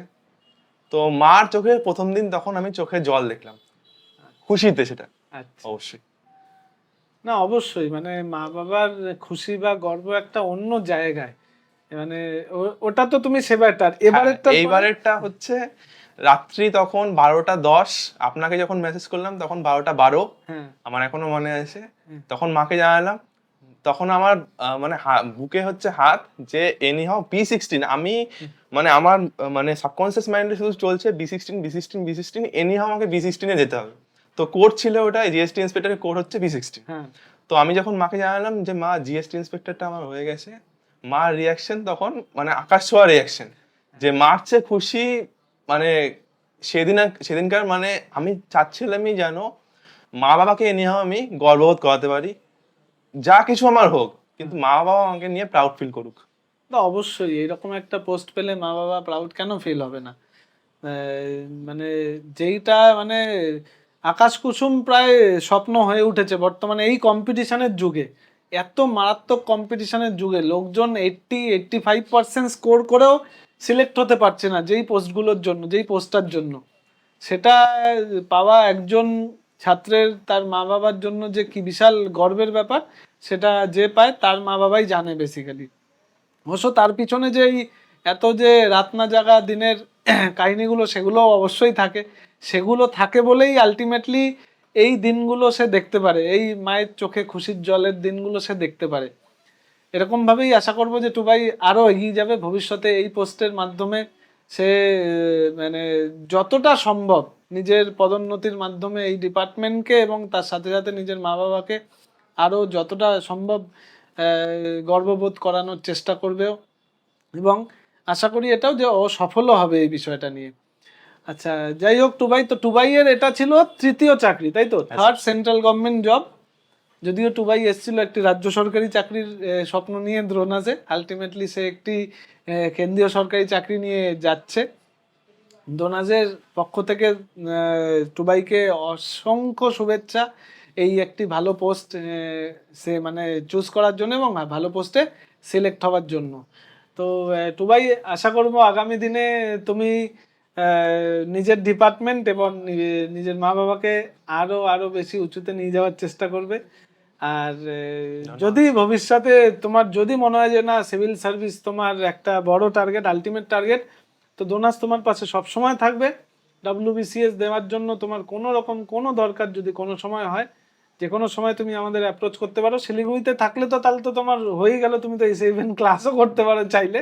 তো মার চোখে প্রথম দিন তখন আমি চোখে জল দেখলাম খুশিতে, সেটা আচ্ছা। অবশ্যই। না অবশ্যই, মানে মা বাবার খুশি বা গর্ব একটা অন্য জায়গায়, মানে ওটা তো তুমি সেবারটার, এবারেরটা এইবারেরটা হচ্ছে রাত্রি তখন 12টা 10, আপনাকে যখন মেসেজ করলাম তখন 12টা 12, হ্যাঁ আমার এখনো মনে আছে। তখন মাকে জানালাম, তখন আমার মানে বুকে হচ্ছে হাত, যে এনিহাও B16 আমি মানে আমার মানে সাবকনসিয়াস মাইন্ডে শুধু চলছে B16 এনিহাও আমাকে B16 যেতে হবে। তো কোড ছিল ওটা, জিএসটি ইন্সপেক্টরের কোড হচ্ছে B16। হ্যাঁ তো আমি যখন মাকে জানালাম যে মা জিএসটি ইন্সপেক্টরটা আমার হয়ে গেছে, মার রিয়াকশন তখন মানে আকাশ ছোঁয়া রিয়াকশন, যে মার চেয়ে খুশি মানে সেদিনকার মানে আমি চাচ্ছিলামই যেন মা বাবাকে নিয়ে আমি গর্ববোধ করাতে পারি, যা কিছু আমার হোক, কিন্তু মা বাবা আমাকে নিয়ে প্রাউড ফিল করুক। না অবশ্যই, এরকম একটা পোস্ট পেলে মা বাবা প্রাউড কেন ফিল হবে না? মানে যেইটা মানে আকাশ কুসুম প্রায় স্বপ্ন হয়ে উঠেছে বর্তমানে এই কম্পিটিশনের যুগে, এত মারাত্মক কম্পিটিশনের যুগে লোকজন 85% স্কোর করেও সিলেক্ট হতে পারছে না যেই পোস্টগুলোর জন্য, যেই পোস্টটার জন্য। সেটা পাওয়া একজন ছাত্রের তার মা বাবার জন্য যে কি বিশাল গর্বের ব্যাপার, সেটা যে পায় তার মা বাবাই জানে বেসিক্যালি। অবশ্য তার পিছনে যে এত যে রাত না জাগা দিনের কাহিনীগুলো, সেগুলো অবশ্যই থাকে। সেগুলো থাকে বলেই আলটিমেটলি এই দিনগুলো সে দেখতে পারে, এই মায়ের চোখে খুশির জলের দিনগুলো সে দেখতে পারে। এরকম ভাবেই আশা করবো যে টুবাই আরো এগিয়ে যাবে ভবিষ্যতে এই পোস্টের মাধ্যমে। সে মানে যতটা সম্ভব নিজের পদোন্নতির মাধ্যমে এই ডিপার্টমেন্টকে এবং তার সাথে সাথে নিজের মা বাবাকে আরো যতটা সম্ভব গর্ববোধ করানোর চেষ্টা করবে, এবং আশা করি এটাও যে ও সফলও হবে এই বিষয়টা নিয়ে। আচ্ছা যাই হোক টুবাই, তো টুবাইয়ের এটা ছিল তৃতীয় চাকরি, তাই তো? Third central government job. যদিও টুবাই এসেছিল একটি রাজ্য সরকারি চাকরির স্বপ্ন নিয়ে দ্রোনাজে, আলটিমেটলি সে একটি কেন্দ্রীয় সরকারি চাকরি নিয়ে যাচ্ছে। দ্রোনাজের পক্ষ থেকে টুবাইকে অসংখ্য শুভেচ্ছা এই একটি ভালো পোস্ট সে মানে চুজ করার জন্য এবং ভালো পোস্টে সিলেক্ট হওয়ার জন্য। তো টুবাই আশা করবো আগামী দিনে তুমি নিজের ডিপার্টমেন্ট এবং নিজের মা বাবাকে আরো আরো বেশি উঁচুতে নিয়ে যাওয়ার চেষ্টা করবে। আর যদি ভবিষ্যতে তোমার যদি মনে হয় যে না সিভিল সার্ভিস তোমার একটা বড় টার্গেট, আলটিমেট টার্গেট, তো ডোনাস তোমার পাশে সব সময় থাকবে। WBCS দেওয়ার জন্য তোমার কোনো রকম কোনো দরকার যদি কোনো সময় হয়, যে কোনো সময় তুমি আমাদের অ্যাপ্রোচ করতে পারো। শিলিগুড়িতে থাকলে তো তাহলে তো তোমার হয়েই গেল, তুমি তো এসে ইভেন ক্লাসও করতে পারো চাইলে।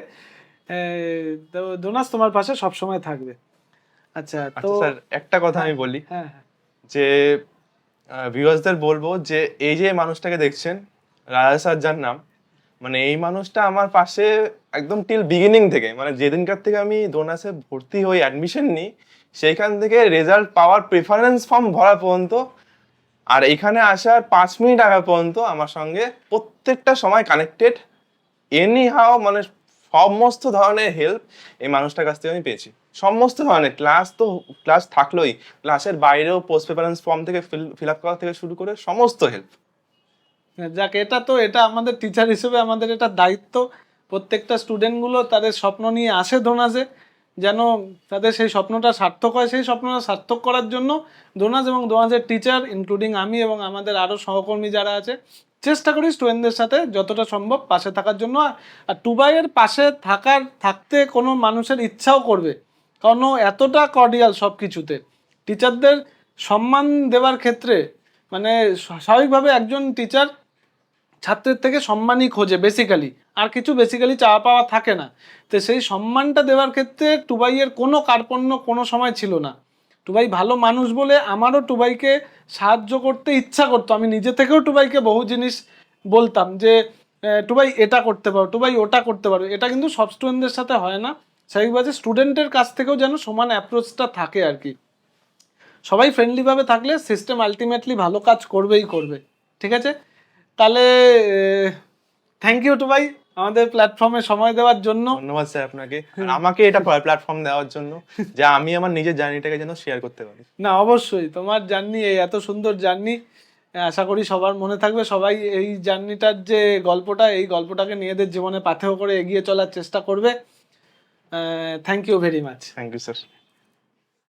তো ডোনাস তোমার পাশে সব সময় থাকবে। আচ্ছা তো স্যার একটা কথা আমি বলি, হ্যাঁ হ্যাঁ যে ভিউয়ার্সদের বলবো যে এই যে মানুষটাকে দেখছেন, রাজা স্যার যার নাম, মানে এই মানুষটা আমার পাশে একদম টিল বিগিনিং থেকে, মানে যেদিনকার থেকে আমি ডোনাসে ভর্তি হই অ্যাডমিশন নিই, সেইখান থেকে রেজাল্ট পাওয়ার প্রেফারেন্স ফর্ম ভরা পর্যন্ত আর এখানে আসার 5 মিনিট আগে পর্যন্ত আমার সঙ্গে প্রত্যেকটা সময় কানেক্টেড। এনি হাও মানে সমস্ত ধরনের হেল্প এই মানুষটার কাছ থেকে আমি পেয়েছি, সমস্ত ধরনের। ক্লাস থাকলোই, ক্লাসের বাইরেও পোস্ট প্রেফারেন্স ফর্ম থেকে ফিল আপ করা থেকে শুরু করে সমস্ত হেল্প। যাক, এটা তো এটা আমাদের টিচার হিসেবে আমাদের এটা দায়িত্ব প্রত্যেকটা স্টুডেন্টগুলো তাদের স্বপ্ন নিয়ে আসে ডোনাসে, যেন তাদের সেই স্বপ্নটা সার্থক হয়। সেই স্বপ্নটা সার্থক করার জন্য ডোনাস এবং ডোনাসের টিচার ইনক্লুডিং আমি এবং আমাদের আরও সহকর্মী যারা আছে চেষ্টা করি স্টুডেন্টদের সাথে যতটা সম্ভব পাশে থাকার জন্য। আর টুবাইয়ের পাশে থাকতে কোনো মানুষের ইচ্ছাও করবে, কারণ ও এতটা কর্ডিয়াল সব কিছুতে। টিচারদের সম্মান দেওয়ার ক্ষেত্রে মানে স্বাভাবিকভাবে একজন টিচার ছাত্রের থেকে সম্মানই খোঁজে বেসিক্যালি, আর কিছু বেসিক্যালি চাওয়া পাওয়া থাকে না। তো সেই সম্মানটা দেওয়ার ক্ষেত্রে টুবাইয়ের কোনো কার্পণ্য কোনো সময় ছিল না। টুবাই ভালো মানুষ বলে আমারও টুবাইকে সাহায্য করতে ইচ্ছা করতো। আমি নিজে থেকেও টুবাইকে বহু জিনিস বলতাম যে টুবাই এটা করতে পারো, টুবাই ওটা করতে পারো। এটা কিন্তু সব স্টুডেন্টদের সাথে হয় না। স্বাভাবিকভাবে স্টুডেন্টের কাছ থেকেও যেন সমান অ্যাপ্রোচটা থাকে আর কি। সবাই ফ্রেন্ডলিভাবে থাকলে সিস্টেম আলটিমেটলি ভালো কাজ করবেই করবে। ঠিক আছে, তাহলে থ্যাংক ইউ টুবাই আমাদের প্ল্যাটফর্মে সময় দেওয়ার জন্য। ধন্যবাদ স্যার আপনাকে, আর আমাকে এটা প্ল্যাটফর্ম দেওয়ার জন্য, যে আমি আমার নিজের জার্নিটাকে যেন শেয়ার করতে পারি। না অবশ্যই, তোমার জার্নি এই এত সুন্দর জার্নি আশা করি সবার মনে থাকবে। সবাই এই জার্নিটার যে গল্পটা, এই গল্পটাকে নিজেদের জীবনে পাথেয় করে এগিয়ে চলার চেষ্টা করবে। Thank you very much. Thank you sir.